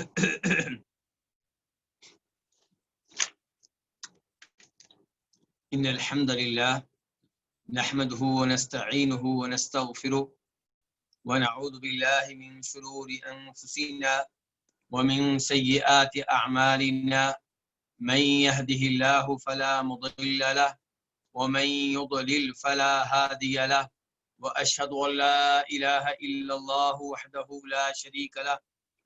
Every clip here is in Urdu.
إن الحمد لله نحمده ونستعينه ونستغفره ونعوذ بالله من شرور أنفسنا ومن سيئات أعمالنا من يهده الله فلا مضل له ومن يضلل فلا هادي له وأشهد أن لا إله إلا الله وحده لا شريك له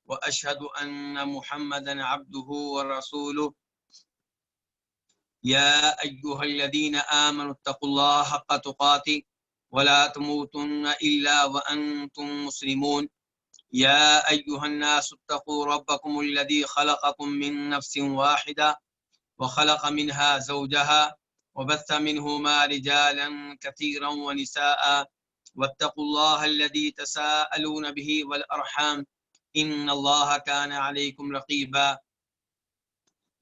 وأشهد أن محمدا عبده ورسوله يا أيها الذين آمنوا اتقوا الله حق تقاته ولا تموتن إلا وأنتم مسلمون يا أيها الناس اتقوا ربكم الذي خلقكم من نفس واحدة وخلق منها زوجها وبث منهما رجالا كثيرا ونساء واتقوا الله الذي تساءلون به والأرحام إن الله كان عليكم رقيبا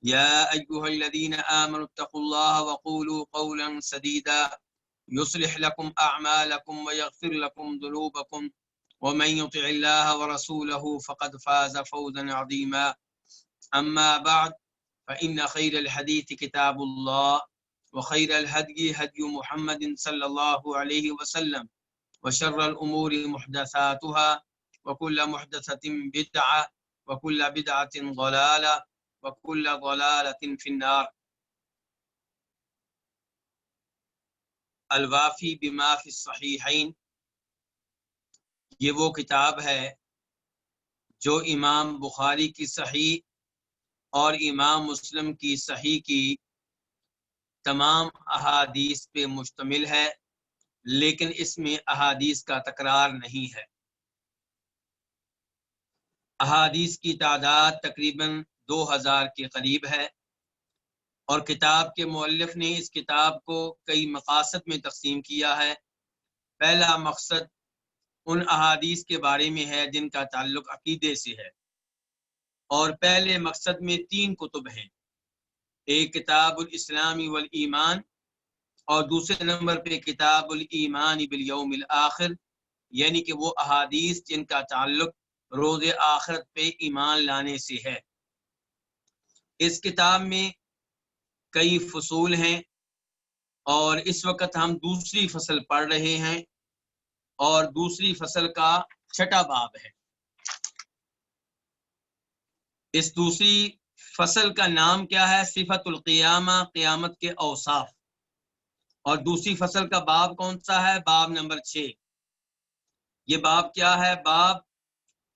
يا أيها الذين آمنوا اتقوا الله وقولوا قولا سديدا يصلح لكم أعمالكم ويغفر لكم ذنوبكم ومن يطع الله ورسوله فقد فاز فوزا عظيما أما بعد فإن خير الحديث كتاب الله وخير الهدي هدي محمد صلى الله عليه وسلم وشر الأمور محدثاتها وكل محدثة بدعة وكل بدعة ضلالة وكل ضلالة في النار. الوافی بما فی الصحیحین، یہ وہ کتاب ہے جو امام بخاری کی صحیح اور امام مسلم کی صحیح کی تمام احادیث پہ مشتمل ہے، لیکن اس میں احادیث کا تکرار نہیں ہے۔ احادیث کی تعداد تقریباً 2000 کے قریب ہے، اور کتاب کے مؤلف نے اس کتاب کو کئی مقاصد میں تقسیم کیا ہے۔ پہلا مقصد ان احادیث کے بارے میں ہے جن کا تعلق عقیدے سے ہے، اور پہلے مقصد میں 3 کتب ہیں، ایک کتاب الاسلام والایمان، اور دوسرے نمبر پہ کتاب الایمان بالیوم الاخر، یعنی کہ وہ احادیث جن کا تعلق روز آخرت پہ ایمان لانے سے ہے۔ اس کتاب میں کئی فصول ہیں، اور اس وقت ہم دوسری فصل پڑھ رہے ہیں، اور دوسری فصل کا 6واں باب ہے۔ اس دوسری فصل کا نام کیا ہے؟ صفت القیامہ، قیامت کے اوصاف۔ اور دوسری فصل کا باب کون سا ہے؟ باب نمبر 6۔ یہ باب کیا ہے؟ باب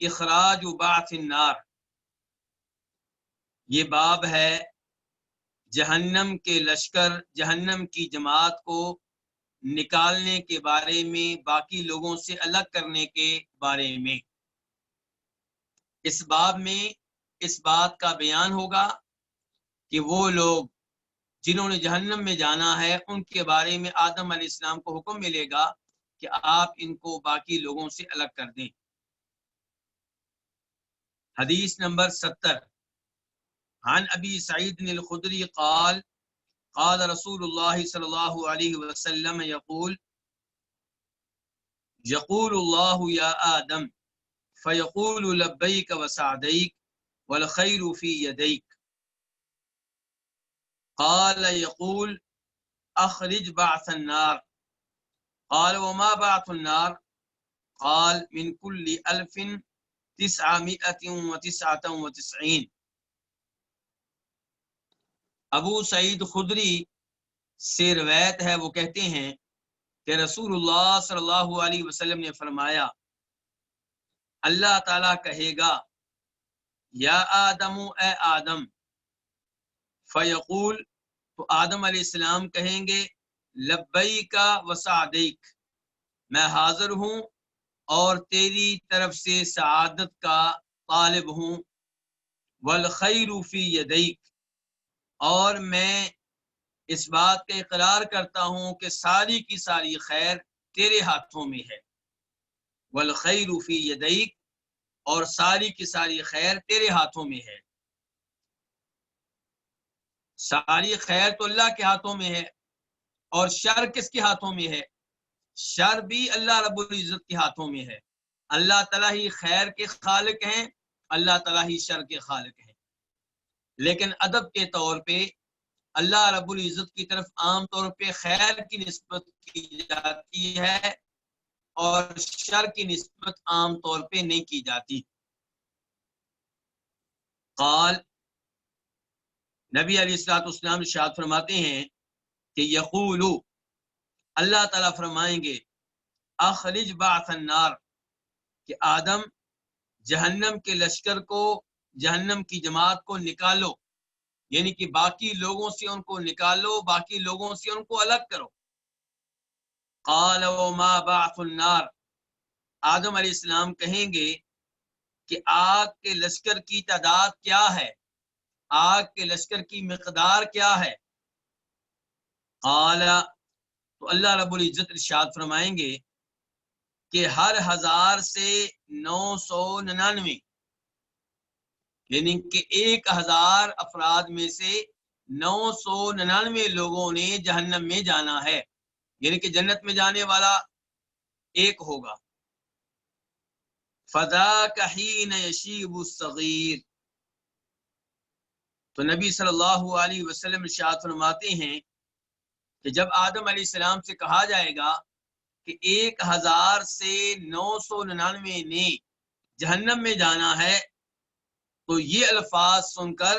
اخراج بعث النار۔ یہ باب ہے جہنم کے لشکر، جہنم کی جماعت کو نکالنے کے بارے میں، باقی لوگوں سے الگ کرنے کے بارے میں۔ اس باب میں اس بات کا بیان ہوگا کہ وہ لوگ جنہوں نے جہنم میں جانا ہے، ان کے بارے میں آدم علیہ السلام کو حکم ملے گا کہ آپ ان کو باقی لوگوں سے الگ کر دیں۔ حدیث نمبر 70، عن ابی سعید الخدری قال قال رسول اللہ صلی اللہ علیہ وسلم یقول اللہ یا آدم فیقول لبیک وسعدیک والخیر فی یدیک، قال یقول اخرج بعث النار، قال وما بعث النار، قال من كل 1999۔ ابو سعید خدری سے روایت ہے، وہ کہتے ہیں کہ رسول اللہ صلی اللہ علیہ وسلم نے فرمایا، اللہ تعالیٰ کہے گا یا آدم، اے آدم، فیقول، تو آدم علیہ السلام کہیں گے لبیک وسعدیک، میں حاضر ہوں اور تیری طرف سے سعادت کا طالب ہوں، والخیر فی یدیک، اور میں اس بات کا اقرار کرتا ہوں کہ ساری کی ساری خیر تیرے ہاتھوں میں ہے، والخیر فی یدیک، اور ساری کی ساری خیر تیرے ہاتھوں میں ہے۔ ساری خیر تو اللہ کے ہاتھوں میں ہے، اور شر کس کے ہاتھوں میں ہے؟ شر بھی اللہ رب العزت کے ہاتھوں میں ہے۔ اللہ تعالیٰ ہی خیر کے خالق ہیں، اللہ تعالیٰ ہی شر کے خالق ہیں، لیکن ادب کے طور پہ اللہ رب العزت کی طرف عام طور پہ خیر کی نسبت کی جاتی ہے اور شر کی نسبت عام طور پہ نہیں کی جاتی۔ قال، نبی علیہ الصلوۃ والسلام ارشاد فرماتے ہیں کہ یقول، اللہ تعالیٰ فرمائیں گے، اخرج بعث النار، کہ آدم جہنم کے لشکر کو، جہنم کی جماعت کو نکالو، یعنی کہ باقی لوگوں سے ان کو نکالو، باقی لوگوں سے ان کو الگ کرو۔ قال وما بعث النار، آدم علیہ السلام کہیں گے کہ آگ کے لشکر کی تعداد کیا ہے، آگ کے لشکر کی مقدار کیا ہے؟ قال، تو اللہ رب العزت ارشاد فرمائیں گے کہ ہر 1000 سے 999، یعنی کہ 1000 افراد میں سے 999 لوگوں نے جہنم میں جانا ہے، یعنی کہ جنت میں جانے والا ایک ہوگا۔ فذاک حین یشیب الصغیر، تو نبی صلی اللہ علیہ وسلم ارشاد فرماتے ہیں کہ جب آدم علیہ السلام سے کہا جائے گا کہ 1000 سے 999 نے جہنم میں جانا ہے، تو یہ الفاظ سن کر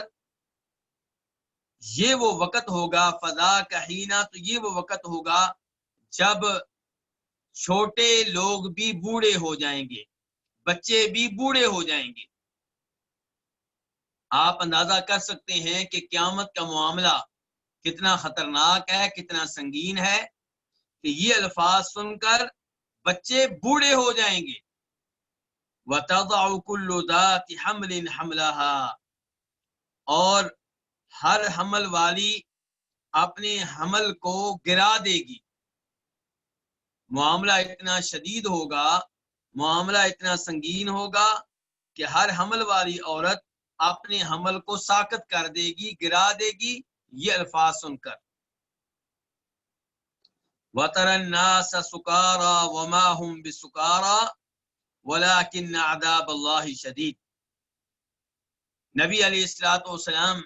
یہ وہ وقت ہوگا، فذاک حین، تو یہ وہ وقت ہوگا جب چھوٹے لوگ بھی بوڑھے ہو جائیں گے، بچے بھی بوڑھے ہو جائیں گے۔ آپ اندازہ کر سکتے ہیں کہ قیامت کا معاملہ کتنا خطرناک ہے، کتنا سنگین ہے، کہ یہ الفاظ سن کر بچے بوڑھے ہو جائیں گے۔ وَتَضَعُ كُلُّ ذَاتِ حَمْلٍ حَمْلَهَا، اور ہر حمل والی اپنے حمل کو گرا دے گی۔ معاملہ اتنا شدید ہوگا، معاملہ اتنا سنگین ہوگا کہ ہر حمل والی عورت اپنے حمل کو ساقط کر دے گی، گرا دے گی، یہ الفاظ سن کر۔ وَتَرَى النَّاسَ سُكَارَى وَمَا هُمْ بِسُكَارَى وَلَكِنَّ عَذَابَ اللَّهِ شَدِيدٌ، نبی علیہ الصلوۃ والسلام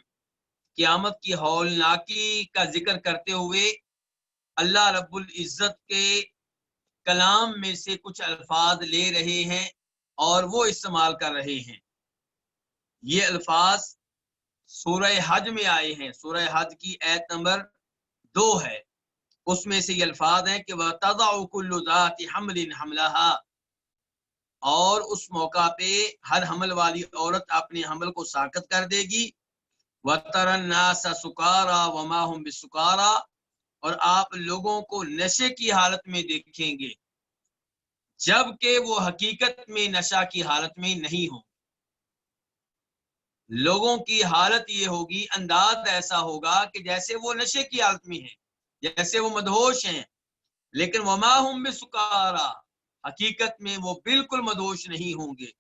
قیامت کی ہولناکی کا ذکر کرتے ہوئے اللہ رب العزت کے کلام میں سے کچھ الفاظ لے رہے ہیں اور وہ استعمال کر رہے ہیں۔ یہ الفاظ سورہ حج میں آئے ہیں، سورہ حج کی آیت نمبر 2 ہے، اس میں سے یہ الفاظ ہیں کہ وَتَضَعُ كُلُّ ذَاتِ حَمْلٍ حَمْلَهَا، اور اس موقع پہ ہر حمل والی عورت اپنے حمل کو ساقط کر دے گی۔ وَتَرَى النَّاسَ سُكَارَى وَمَا هُمْ بِسُكَارَى، اور آپ لوگوں کو نشے کی حالت میں دیکھیں گے جبکہ وہ حقیقت میں نشہ کی حالت میں نہیں ہوں۔ لوگوں کی حالت یہ ہوگی، انداز ایسا ہوگا کہ جیسے وہ نشے کی حالت میں ہیں، جیسے وہ مدہوش ہیں، لیکن وما ہم بسکارا، حقیقت میں وہ بالکل مدہوش نہیں ہوں گے۔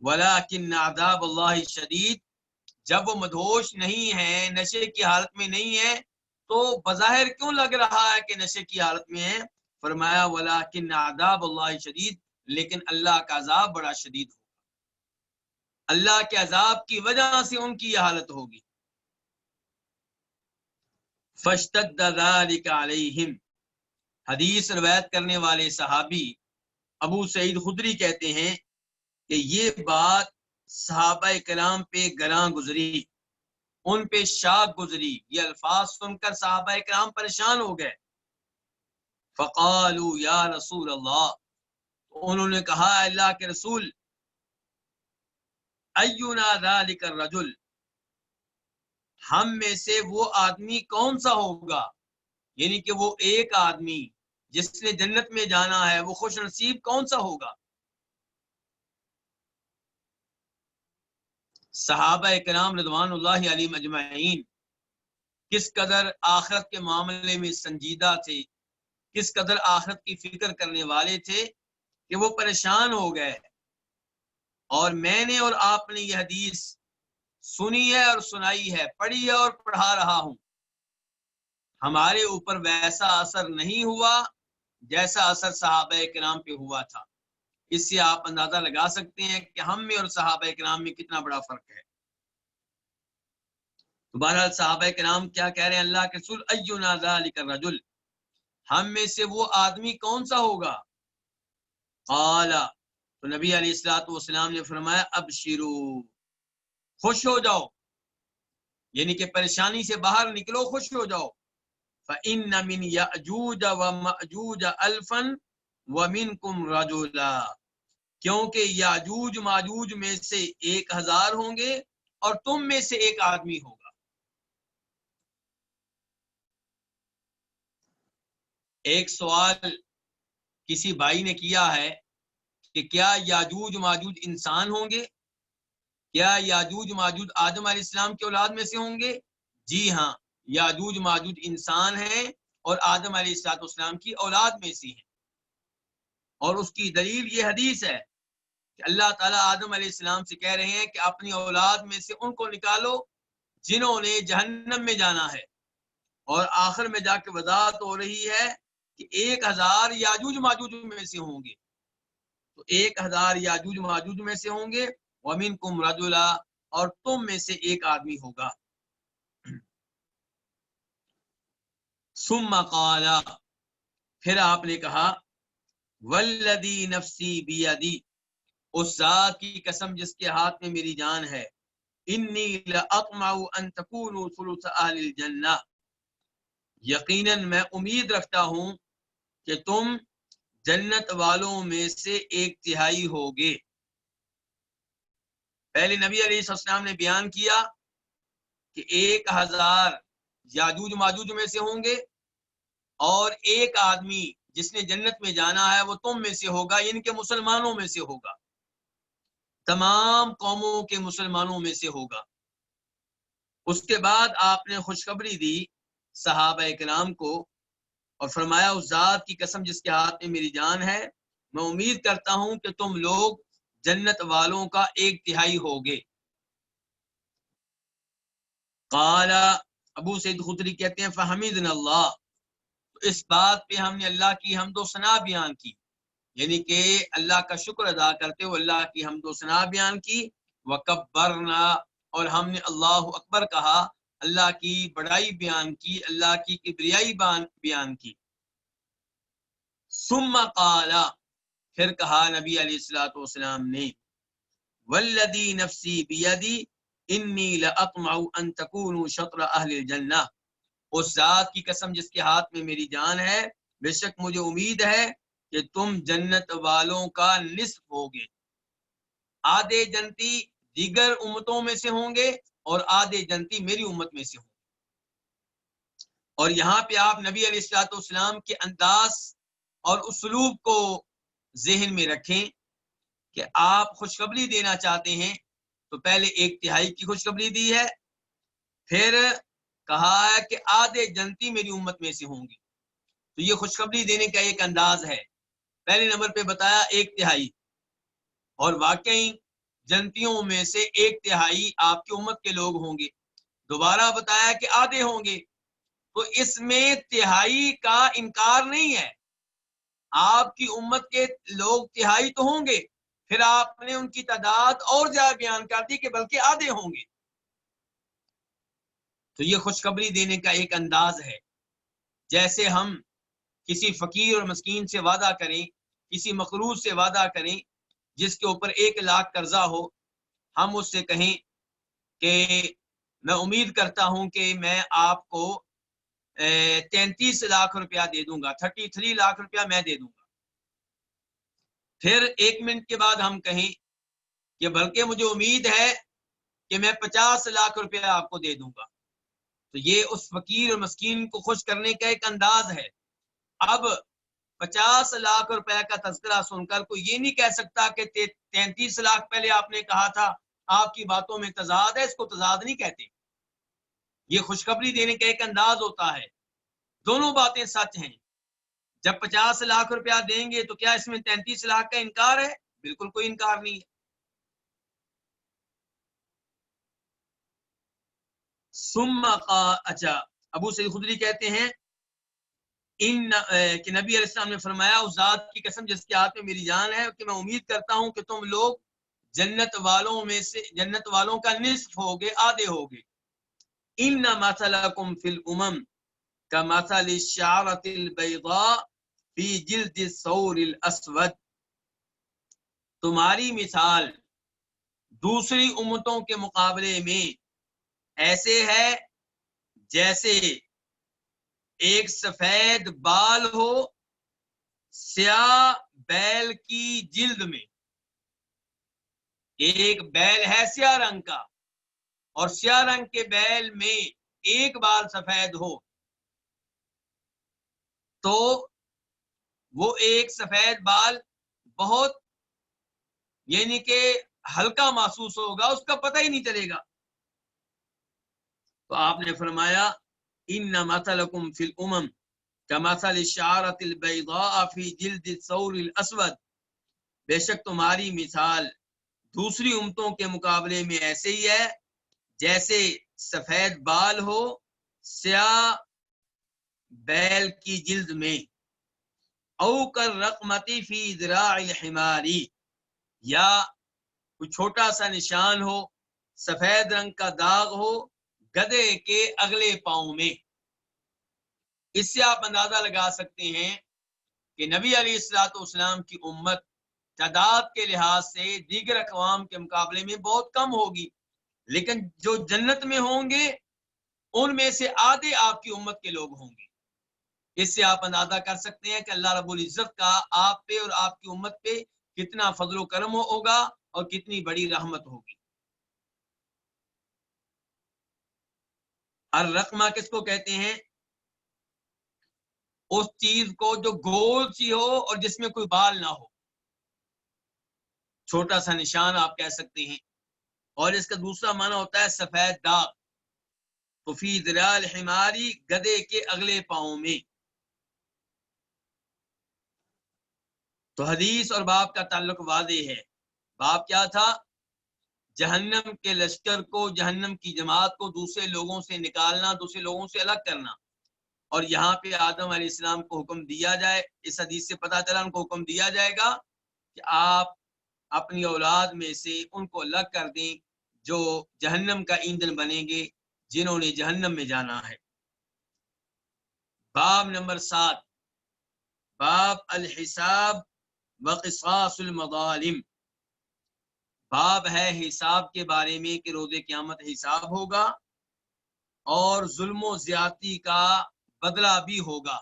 ولیکن عذاب اللہ شدید، جب وہ مدہوش نہیں ہیں، نشے کی حالت میں نہیں ہیں، تو بظاہر کیوں لگ رہا ہے کہ نشے کی حالت میں ہیں؟ فرمایا ولیکن عذاب اللہ شدید، لیکن اللہ کا عذاب بڑا شدید ہوگا، اللہ کے عذاب کی وجہ سے ان کی یہ حالت ہوگی۔ فاشتد ذلك علیہم، حدیث روایت کرنے والے صحابی ابو سعید خدری کہتے ہیں کہ یہ بات صحابہ کرام پہ گراں گزری، ان پہ شاق گزری، یہ الفاظ سن کر صحابہ کرام پریشان ہو گئے۔ فقالوا یا رسول اللہ، انہوں نے کہا اللہ کے رسول، اینا ذالک الرجل، ہم میں سے وہ آدمی کون سا ہوگا، یعنی کہ وہ ایک آدمی جس نے جنت میں جانا ہے، وہ خوش نصیب کون سا ہوگا؟ صحابہ کرام رضوان اللہ علیہم اجمعین کس قدر آخرت کے معاملے میں سنجیدہ تھے، کس قدر آخرت کی فکر کرنے والے تھے کہ وہ پریشان ہو گئے۔ اور میں نے اور آپ نے یہ حدیث سنی ہے اور سنائی ہے، پڑھی ہے اور پڑھا رہا ہوں، ہمارے اوپر ویسا اثر نہیں ہوا جیسا اثر صحابہ کرام پہ ہوا تھا۔ اس سے آپ اندازہ لگا سکتے ہیں کہ ہم میں اور صحابہ کرام میں کتنا بڑا فرق ہے۔ تو بہرحال صحابہ کرام کیا کہہ رہے ہیں، اللہ کے رسول اینا ذالک الرجل، ہم میں سے وہ آدمی کون سا ہوگا؟ قال، تو نبی علیہ الصلوۃ والسلام نے فرمایا ابشرو، خوش ہو جاؤ، یعنی کہ پریشانی سے باہر نکلو، خوش ہو جاؤ۔ فإن من یأجوج ومأجوج الفا ومنکم رجلا، کیونکہ یاجوج ماجوج میں سے 1000 ہوں گے اور تم میں سے ایک آدمی ہوگا۔ ایک سوال کسی بھائی نے کیا ہے کہ کیا یاجوج ماجوج انسان ہوں گے؟ کیا یاجوج ماجوج آدم علیہ السلام کی اولاد میں سے ہوں گے؟ جی ہاں، یاجوج ماجوج انسان ہیں اور آدم علیہ السلام کی اولاد میں سے ہیں، اور اس کی دلیل یہ حدیث ہے کہ اللہ تعالیٰ آدم علیہ السلام سے کہہ رہے ہیں کہ اپنی اولاد میں سے ان کو نکالو جنہوں نے جہنم میں جانا ہے، اور آخر میں جا کے وضاحت ہو رہی ہے کہ 1000 یاجوج ماجوج میں سے ہوں گے، تو 1000 یاجوج ماجوج میں سے ہوں گے، وَمِنْكُمْ رَجُلًا، اور تم میں سے ایک آدمی ہوگا۔ ثم قال، پھر آپ نے کہا والذی نفسی بیدی، اس ذات کی قسم جس کے ہاتھ میں میری جان ہے، انی لاطمع ان تکونوا ثلث اہل الجنہ، یقیناً میں امید رکھتا ہوں کہ تم جنت والوں میں سے 1/3 ہوگے۔ پہلے نبی علیہ السلام نے بیان کیا کہ 1000 یاجوج ماجوج میں سے ہوں گے اور ایک آدمی جس نے جنت میں جانا ہے وہ تم میں سے ہوگا، یعنی کہ مسلمانوں میں سے ہوگا، تمام قوموں کے مسلمانوں میں سے ہوگا۔ اس کے بعد آپ نے خوشخبری دی صحابہ کرام کو اور فرمایا اس ذات کی قسم جس کے ہاتھ میں میری جان ہے، میں امید کرتا ہوں کہ تم لوگ جنت والوں کا 1/3 ہوگے۔ قال، ابو سعید خدری کہتے ہیں فحمدنا اللہ، تو اس بات پہ ہم نے اللہ کی حمد و ثنا بیان کی، یعنی کہ اللہ کا شکر ادا کرتے ہوئے اللہ کی حمد و ثنا بیان کی، وکبرنا، اور ہم نے اللہ اکبر کہا، اللہ کی بڑائی بیان کی، اللہ کی کبریائی بیان کی۔ ثم قال، پھر کہا نبی علیہ الصلوۃ والسلام نے والذی نفسی بیدی انی لاطمع ان تکونوا شطر اہل الجنہ، اس ذات کی قسم جس کے ہاتھ میں میری جان ہے، بے شک مجھے امید ہے کہ تم جنت والوں کا نصف ہوگے، آدھے جنتی دیگر امتوں میں سے ہوں گے اور آدھے جنتی میری امت میں سے ہوں گے۔ اور یہاں پہ آپ نبی علیہ الصلوۃ والسلام کے انداز اور اسلوب کو ذہن میں رکھیں کہ آپ خوشخبری دینا چاہتے ہیں تو پہلے 1/3 کی خوشخبری دی ہے، پھر کہا ہے کہ آدھے جنتی میری امت میں سے ہوں گے، تو یہ خوشخبری دینے کا ایک انداز ہے۔ پہلے نمبر پہ بتایا 1/3، اور واقعی جنتیوں میں سے 1/3 آپ کی امت کے لوگ ہوں گے۔ دوبارہ بتایا کہ آدھے ہوں گے، تو اس میں 1/3 کا انکار نہیں ہے، آپ کی امت کے لوگ 1/3 تو ہوں گے، پھر آپ نے ان کی تعداد اور زیادہ بیان کر دی کہ بلکہ آدھے ہوں گے۔ تو یہ خوشخبری دینے کا ایک انداز ہے، جیسے ہم کسی فقیر اور مسکین سے وعدہ کریں، کسی مقروض سے وعدہ کریں جس کے اوپر 1 لاکھ قرضہ ہو، ہم اس سے کہیں کہ میں امید کرتا ہوں کہ میں آپ کو 33 لاکھ روپیہ دے دوں گا، 33 لاکھ روپیہ میں دے دوں گا۔ پھر 1 منٹ کے بعد ہم کہیں کہ بلکہ مجھے امید ہے کہ میں 50 لاکھ روپیہ آپ کو دے دوں گا، تو یہ اس فقیر اور مسکین کو خوش کرنے کا ایک انداز ہے۔ اب 50 لاکھ روپے کا تذکرہ سن کر کوئی یہ نہیں کہہ سکتا کہ 33 لاکھ پہلے آپ نے کہا تھا، آپ کی باتوں میں تضاد ہے، اس کو تضاد نہیں کہتے۔ یہ خوشخبری دینے کا ایک انداز ہوتا ہے، دونوں باتیں سچ ہیں۔ جب 50 لاکھ روپیہ دیں گے تو کیا اس میں 33 لاکھ کا انکار ہے؟ بالکل کوئی انکار نہیں ہے۔ اچھا، ابو سعید خدری کہتے ہیں کہ نبی علیہ السلام نے فرمایا اس ذات کی قسم جس کے ہاتھ میں میری جان ہے کہ میں امید کرتا ہوں کہ تم لوگ جنت والوں کا نصف ہوگے، آدھے ہوگے۔ ان مثلکم فی الامم کمثل الشعرۃ البیضاء فی جلد الثور الاسود، تمہاری مثال دوسری امتوں کے مقابلے میں ایسے ہے جیسے ایک سفید بال ہو سیاہ بیل کی جلد میں۔ ایک بیل ہے سیاہ رنگ کا اور سیاہ رنگ کے بیل میں ایک بال سفید ہو تو وہ ایک سفید بال بہت یعنی کہ ہلکا محسوس ہوگا، اس کا پتہ ہی نہیں چلے گا۔ تو آپ نے فرمایا ان مثلکم فی الامم کمثل الشعرۃ البیضاء فی جلد الثور الاسود، بے شک تمہاری مثال دوسری امتوں کے مقابلے میں ایسے ہی ہے جیسے سفید بال ہو سیاہ بیل کی جلد میں، او کر رقمتی فی ذراع الحماری، یا کوئی چھوٹا سا نشان ہو سفید رنگ کا داغ ہو گدھے کے اگلے پاؤں میں۔ اس سے آپ اندازہ لگا سکتے ہیں کہ نبی علیہ الصلوۃ والسلام کی امت تعداد کے لحاظ سے دیگر اقوام کے مقابلے میں بہت کم ہوگی، لیکن جو جنت میں ہوں گے ان میں سے آدھے آپ کی امت کے لوگ ہوں گے۔ اس سے آپ اندازہ کر سکتے ہیں کہ اللہ رب العزت کا آپ پہ اور آپ کی امت پہ کتنا فضل و کرم ہوگا اور کتنی بڑی رحمت ہوگی۔ الرقمہ کس کو کہتے ہیں؟ اس چیز کو جو گول سی ہو اور جس میں کوئی بال نہ ہو، چھوٹا سا نشان آپ کہہ سکتے ہیں۔ اور اس کا دوسرا معنی ہوتا ہے سفید داغ، تو فی ذراع الحماری گدھے کے اگلے پاؤں میں۔ تو حدیث اور باب کا تعلق واضح ہے۔ باب کیا تھا؟ جہنم کے لشکر کو، جہنم کی جماعت کو دوسرے لوگوں سے نکالنا، دوسرے لوگوں سے الگ کرنا۔ اور یہاں پہ آدم علیہ السلام کو حکم دیا جائے، اس حدیث سے پتہ چلا ان کو حکم دیا جائے گا کہ آپ اپنی اولاد میں سے ان کو الگ کر دیں جو جہنم کا ایندھن بنیں گے، جنہوں نے جہنم میں جانا ہے۔ باب نمبر 7، باب الحساب وقصاص المظالم، باب ہے حساب کے بارے میں کہ روز قیامت حساب ہوگا اور ظلم و زیادتی کا بدلہ بھی ہوگا،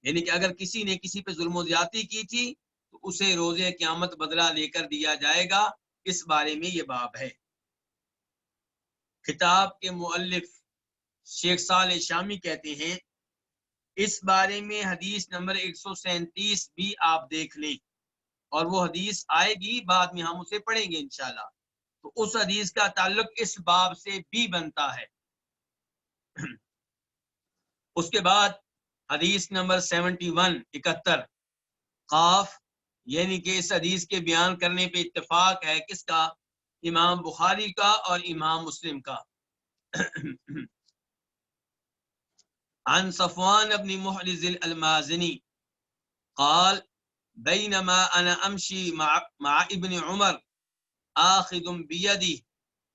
یعنی کہ اگر کسی نے کسی پہ ظلم و زیادتی کی تھی تو اسے روز قیامت بدلہ لے کر دیا جائے گا، اس بارے میں یہ باب ہے۔ کتاب کے مؤلف شیخ صالح شامی کہتے ہیں اس بارے میں حدیث نمبر 137 بھی آپ دیکھ لیں، اور وہ حدیث آئے گی بعد میں ہم اسے پڑھیں گے انشاءاللہ، تو اس حدیث کا تعلق اس باب سے بھی بنتا ہے۔ اس کے بعد حدیث نمبر 71 قاف، یعنی کہ اس حدیث کے بیان کرنے پہ اتفاق ہے کس کا؟ امام بخاری کا اور امام مسلم کا۔ عن صفوان بن محرز المازنی قال بینما انا امشی مع ابن عمر آخذ بیدی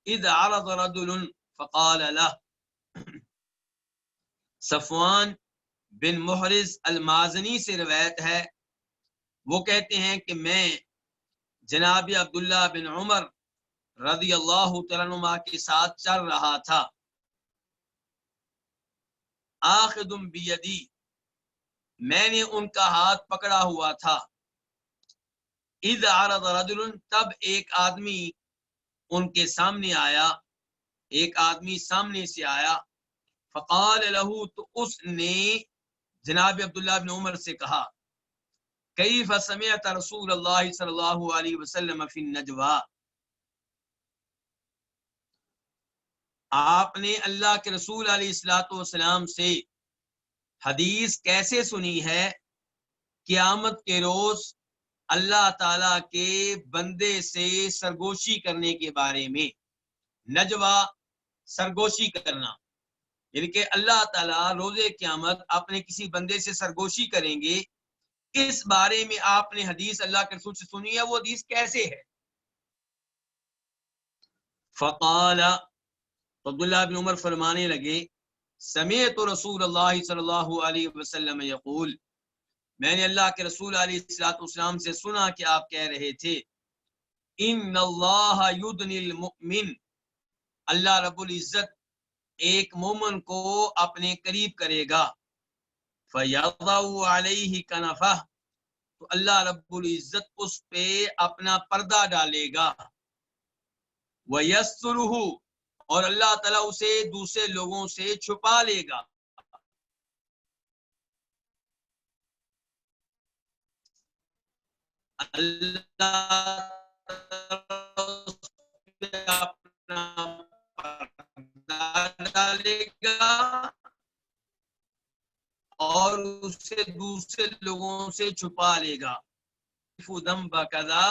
اذ عرض رجل فقال له، صفوان بن محرز المازنی سے روایت ہے، وہ کہتے ہیں کہ میں جناب عبداللہ بن عمر رضی اللہ تعالیٰ عنہما کے ساتھ چل رہا تھا، آخذ بیدی، میں نے ان کا ہاتھ پکڑا ہوا تھا، اذ عرض رجل، تب ایک آدمی ان کے سامنے آیا، ایک آدمی سامنے سے آیا، فقال له، تو اس نے جناب عبداللہ بن عمر سے کہا، کیف سمعت رسول اللہ صلی اللہ علیہ وسلم فی النجوى، آپ نے اللہ کے رسول علیہ الصلوۃ والسلام سے حدیث کیسے سنی ہے قیامت کے روز اللہ تعالی کے بندے سے سرگوشی کرنے کے بارے میں؟ نجوہ سرگوشی کرنا، یعنی کہ اللہ تعالیٰ روز قیامت اپنے کسی بندے سے سرگوشی کریں گے، اس بارے میں آپ نے حدیث اللہ کے رسول سے سنی ہے، وہ حدیث کیسے ہے؟ فقال، عبداللہ بن عمر فرمانے لگے، سمعت رسول اللہ صلی اللہ علیہ وسلم یقول، میں نے اللہ کے رسول علیہ الصلوۃ والسلام سے سنا کہ آپ کہہ رہے تھے، ان اللہ یدنی المؤمن، اللہ رب العزت ایک مومن کو اپنے قریب کرے گا، فیضع علیہ کنفہ، تو اللہ رب العزت اس پہ اپنا پردہ ڈالے گا، ویسترہ، اور اللہ تعالیٰ اسے دوسرے لوگوں سے چھپا لے گا، اللہ اپنا پردہ ڈالے گا اور اسے دوسرے لوگوں سے چھپا لے گا، ذنب کذا،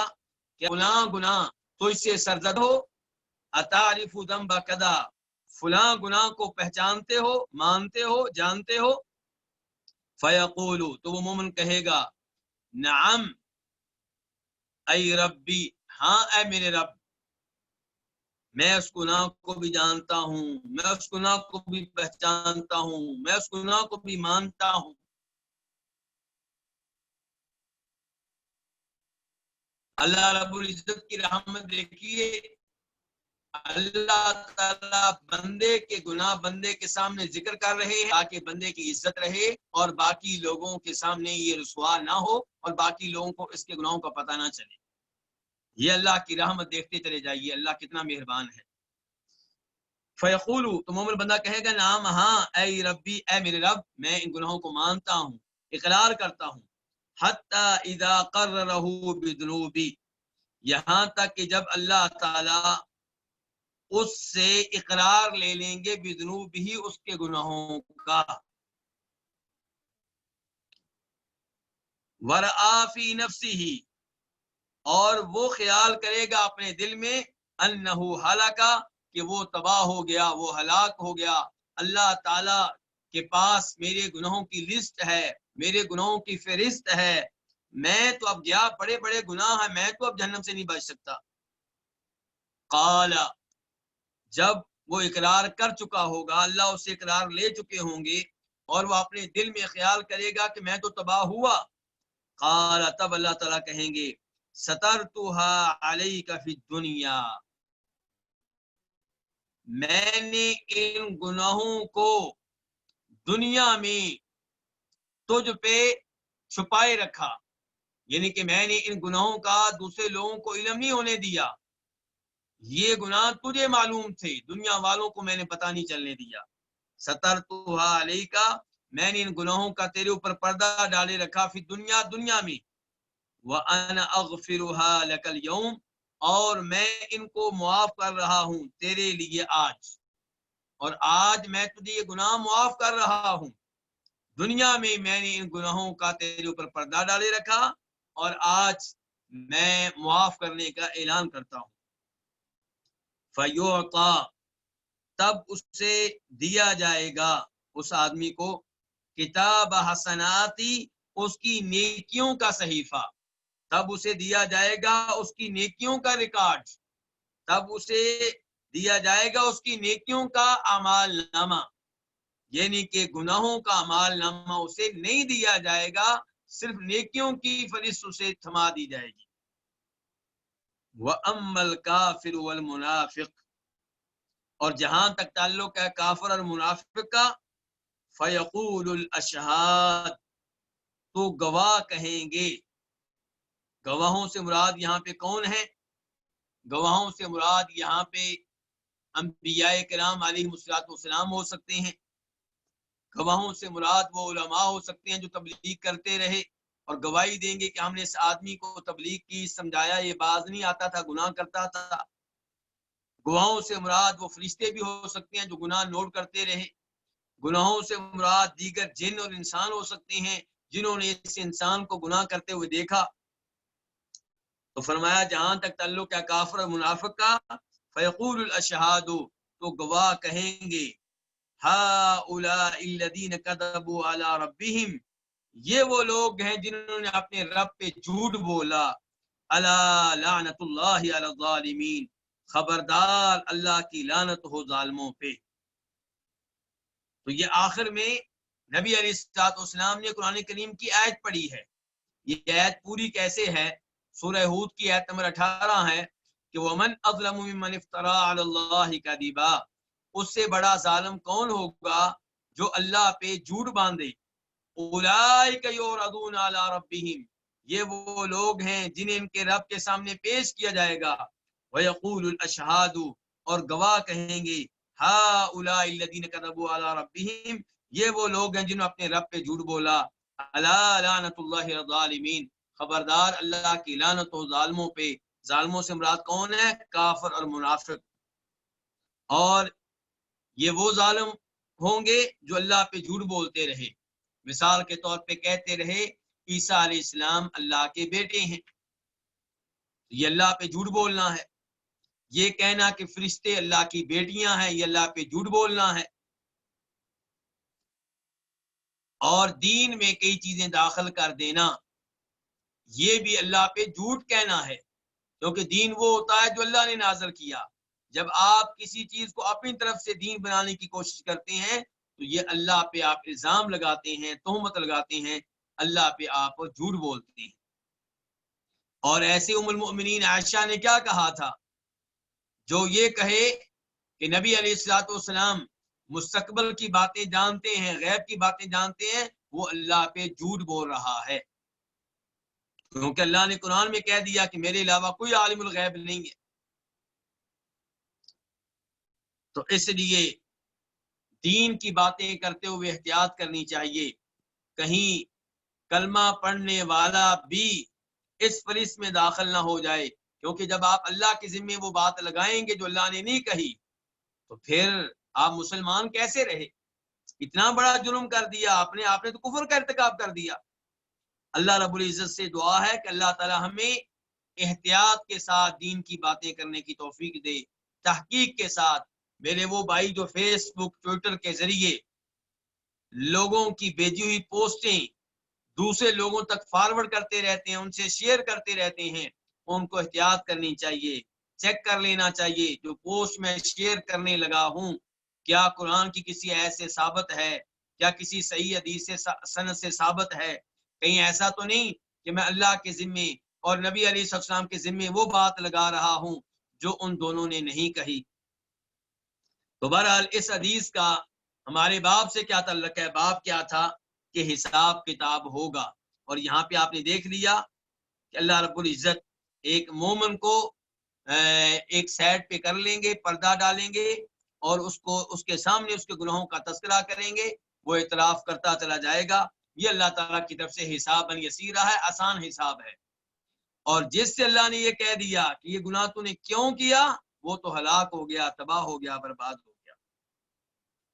کہ فلاں گناہ تو اس سے سرزد ہو، اتعرف ذنب کذا، فلاں گناہ کو پہچانتے ہو، مانتے ہو، جانتے ہو، فیقول، تو وہ مومن کہے گا، نعم ای ربی، ہاں اے میرے رب، میں اس گناہ کو بھی جانتا ہوں، میں اس گناہ کو بھی پہچانتا ہوں، میں اس گناہ کو بھی مانتا ہوں۔ اللہ رب العزت کی رحمت دیکھیے، اللہ تعالیٰ بندے کے گناہ بندے کے سامنے ذکر کر رہے ہیں تاکہ بندے کی عزت رہے اور باقی لوگوں کے سامنے یہ رسوا نہ ہو اور باقی لوگوں کو اس کے گناہوں کا پتہ نہ چلے۔ یہ اللہ کی رحمت دیکھتے چلے جائیے، اللہ کتنا مہربان ہے۔ فیقول، تو مومن بندہ کہے گا، نعم، ہاں اے ربی، اے میرے رب، میں ان گناہوں کو مانتا ہوں، اقرار کرتا ہوں، حتی اذا قررہ بذنوبی، یہاں تک کہ جب اللہ تعالی اس سے اقرار لے لیں گے بذنوبہ، اس کے گناہوں کا، ورآ فی نفسہ، اور وہ خیال کرے گا اپنے دل میں، انہ ہلکا، کہ وہ تباہ ہو گیا، وہ ہلاک ہو گیا، اللہ تعالی کے پاس میرے گناہوں کی لسٹ ہے، میرے گناہوں کی فہرست ہے، میں تو اب گیا، بڑے بڑے گناہ ہیں، میں تو اب جہنم سے نہیں بچ سکتا۔ قال، جب وہ اقرار کر چکا ہوگا، اللہ اس سے اقرار لے چکے ہوں گے اور وہ اپنے دل میں خیال کرے گا کہ میں تو تباہ ہوا، قال، تب اللہ تعالیٰ کہیں گے، سترتھا علیک فی الدنیا، میں نے ان گناہوں کو دنیا میں تجھ پہ چھپائے رکھا، یعنی کہ میں نے ان گناہوں کا دوسرے لوگوں کو علم نہیں ہونے دیا، یہ گناہ تجھے معلوم تھے، دنیا والوں کو میں نے پتہ نہیں چلنے دیا، سترتھا علیک، میں نے ان گناہوں کا تیرے اوپر پردہ ڈالے رکھا، فی دنیا، دنیا میں، وَأَنَا أَغْفِرُهَا لَكَ الْيَوْمَ، اور میں ان کو معاف کر رہا ہوں تیرے لیے آج، اور آج میں تجھے یہ گناہ معاف کر رہا ہوں، دنیا میں میں نے ان گناہوں کا تیرے اوپر پردہ ڈالے رکھا اور آج میں معاف کرنے کا اعلان کرتا ہوں۔ فَيُعْطَى، تب اسے دیا جائے گا اس آدمی کو، کتاب حسناتی، اس کی نیکیوں کا صحیفہ، تب اسے دیا جائے گا اس کی نیکیوں کا ریکارڈ، تب اسے دیا جائے گا اس کی نیکیوں کا اعمال نامہ، یعنی کہ گناہوں کا اعمال نامہ اسے نہیں دیا جائے گا، صرف نیکیوں کی فہرست اسے تھما دی جائے گی۔ وَأَمَّا الْكَافِرُ وَالْمُنَافِقُ، اور جہاں تک تعلق ہے کافر اور منافق کا، فَيَقُولُ الْأَشْهَادُ، تو گواہ کہیں گے، گواہوں سے مراد یہاں پہ کون ہے؟ گواہوں سے مراد یہاں پہ انبیاء کرام علیہ السلام ہو سکتے ہیں، گواہوں سے مراد وہ علماء ہو سکتے ہیں جو تبلیغ کرتے رہے اور گواہی دیں گے کہ ہم نے اس آدمی کو تبلیغ کی، سمجھایا، یہ باز نہیں آتا تھا، گناہ کرتا تھا۔ گواہوں سے مراد وہ فرشتے بھی ہو سکتے ہیں جو گناہ نوٹ کرتے رہے، گناہوں سے مراد دیگر جن اور انسان ہو سکتے ہیں جنہوں نے اس انسان کو گناہ کرتے ہوئے دیکھا۔ تو فرمایا جہاں تک تعلق ہے کافر اور منافق کا، فیقول الاشہاد، تو گواہ کہیں گے، ہؤلاء الذین کذبوا علی ربہم، یہ وہ لوگ ہیں جنہوں نے اپنے رب پہ جھوٹ بولا. الا لعنت اللہ علی الظالمین، خبردار اللہ کی لعنت ہو ظالموں پہ. تو یہ آخر میں نبی علیہ الصلوۃ والسلام نے قرآن کریم کی آیت پڑھی ہے. یہ آیت پوری کیسے ہے؟ سورہ ہود کی آیت نمبر 18 ہے کہ وَمَنْ أَظْلَمُ مِمَّنِ افْتَرَىٰ عَلَى اللَّهِ كَذِبًا، اس سے بڑا ظالم کون ہوگا جو اللہ پہ جھوٹ باندھے. اولئک یعرضون علی ربہم، یہ وہ لوگ ہیں جنہیں ان کے رب کے سامنے پیش کیا جائے گا. ویقول الاشہاد، اور گواہ کہیں گے ہؤلاء الذین کذبوا علی ربہم، یہ وہ لوگ ہیں جنہوں نے اپنے رب پہ جھوٹ بولا. الا لعنت اللہ علی الظالمین، خبردار اللہ کی لعنت ہو ظالموں پہ. ظالموں سے مراد کون ہے؟ کافر اور منافق. اور یہ وہ ظالم ہوں گے جو اللہ پہ جھوٹ بولتے رہے. مثال کے طور پہ کہتے رہے عیسیٰ علیہ السلام اللہ کے بیٹے ہیں، یہ اللہ پہ جھوٹ بولنا ہے. یہ کہنا کہ فرشتے اللہ کی بیٹیاں ہیں، یہ اللہ پہ جھوٹ بولنا ہے. اور دین میں کئی چیزیں داخل کر دینا، یہ بھی اللہ پہ جھوٹ کہنا ہے، کیونکہ دین وہ ہوتا ہے جو اللہ نے نازل کیا. جب آپ کسی چیز کو اپنی طرف سے دین بنانے کی کوشش کرتے ہیں تو یہ اللہ پہ آپ الزام لگاتے ہیں، تہمت لگاتے ہیں، اللہ پہ آپ جھوٹ بولتے ہیں. اور ایسے ام المؤمنین عائشہ نے کیا کہا تھا؟ جو یہ کہے کہ نبی علیہ الصلوۃ والسلام مستقبل کی باتیں جانتے ہیں، غیب کی باتیں جانتے ہیں، وہ اللہ پہ جھوٹ بول رہا ہے. کیونکہ اللہ نے قرآن میں کہہ دیا کہ میرے علاوہ کوئی عالم الغیب نہیں ہے. تو اس لیے دین کی باتیں کرتے ہوئے احتیاط کرنی چاہیے. کہیں کلمہ پڑھنے والا بھی اس فہرست میں داخل نہ ہو جائے، کیونکہ جب آپ اللہ کے ذمے وہ بات لگائیں گے جو اللہ نے نہیں کہی تو پھر آپ مسلمان کیسے رہے؟ اتنا بڑا جرم کر دیا آپ نے تو کفر کا ارتکاب کر دیا. اللہ رب العزت سے دعا ہے کہ اللہ تعالی ہمیں احتیاط کے ساتھ دین کی باتیں کرنے کی توفیق دے، تحقیق کے ساتھ. میرے وہ بھائی جو فیس بک ٹویٹر کے ذریعے لوگوں کی بھیجی ہوئی پوسٹیں دوسرے لوگوں تک فارورڈ کرتے رہتے ہیں، ان سے شیئر کرتے رہتے ہیں، ان کو احتیاط کرنی چاہیے. چیک کر لینا چاہیے جو پوسٹ میں شیئر کرنے لگا ہوں کیا قرآن کی کسی ایسے ثابت ہے، کیا کسی صحیح حدیث سے سند سے ثابت ہے. کہیں ایسا تو نہیں کہ میں اللہ کے ذمے اور نبی علیہ السلام کے ذمے وہ بات لگا رہا ہوں جو ان دونوں نے نہیں کہی. تو بہرحال اس حدیث کا ہمارے باب سے کیا تعلق ہے؟ باب کیا تھا کہ حساب کتاب ہوگا. اور یہاں پہ آپ نے دیکھ لیا کہ اللہ رب العزت ایک مومن کو ایک سائڈ پہ کر لیں گے، پردہ ڈالیں گے اور اس کے سامنے اس کے گناہوں کا تذکرہ کریں گے، وہ اعتراف کرتا چلا جائے گا. یہ اللہ تعالیٰ کی طرف سے حساب یسیرہ ہے، آسان حساب ہے. اور جس سے اللہ نے یہ کہہ دیا کہ یہ گناہ تو نے کیوں کیا، وہ تو ہلاک ہو گیا، تباہ ہو گیا، برباد ہو گیا.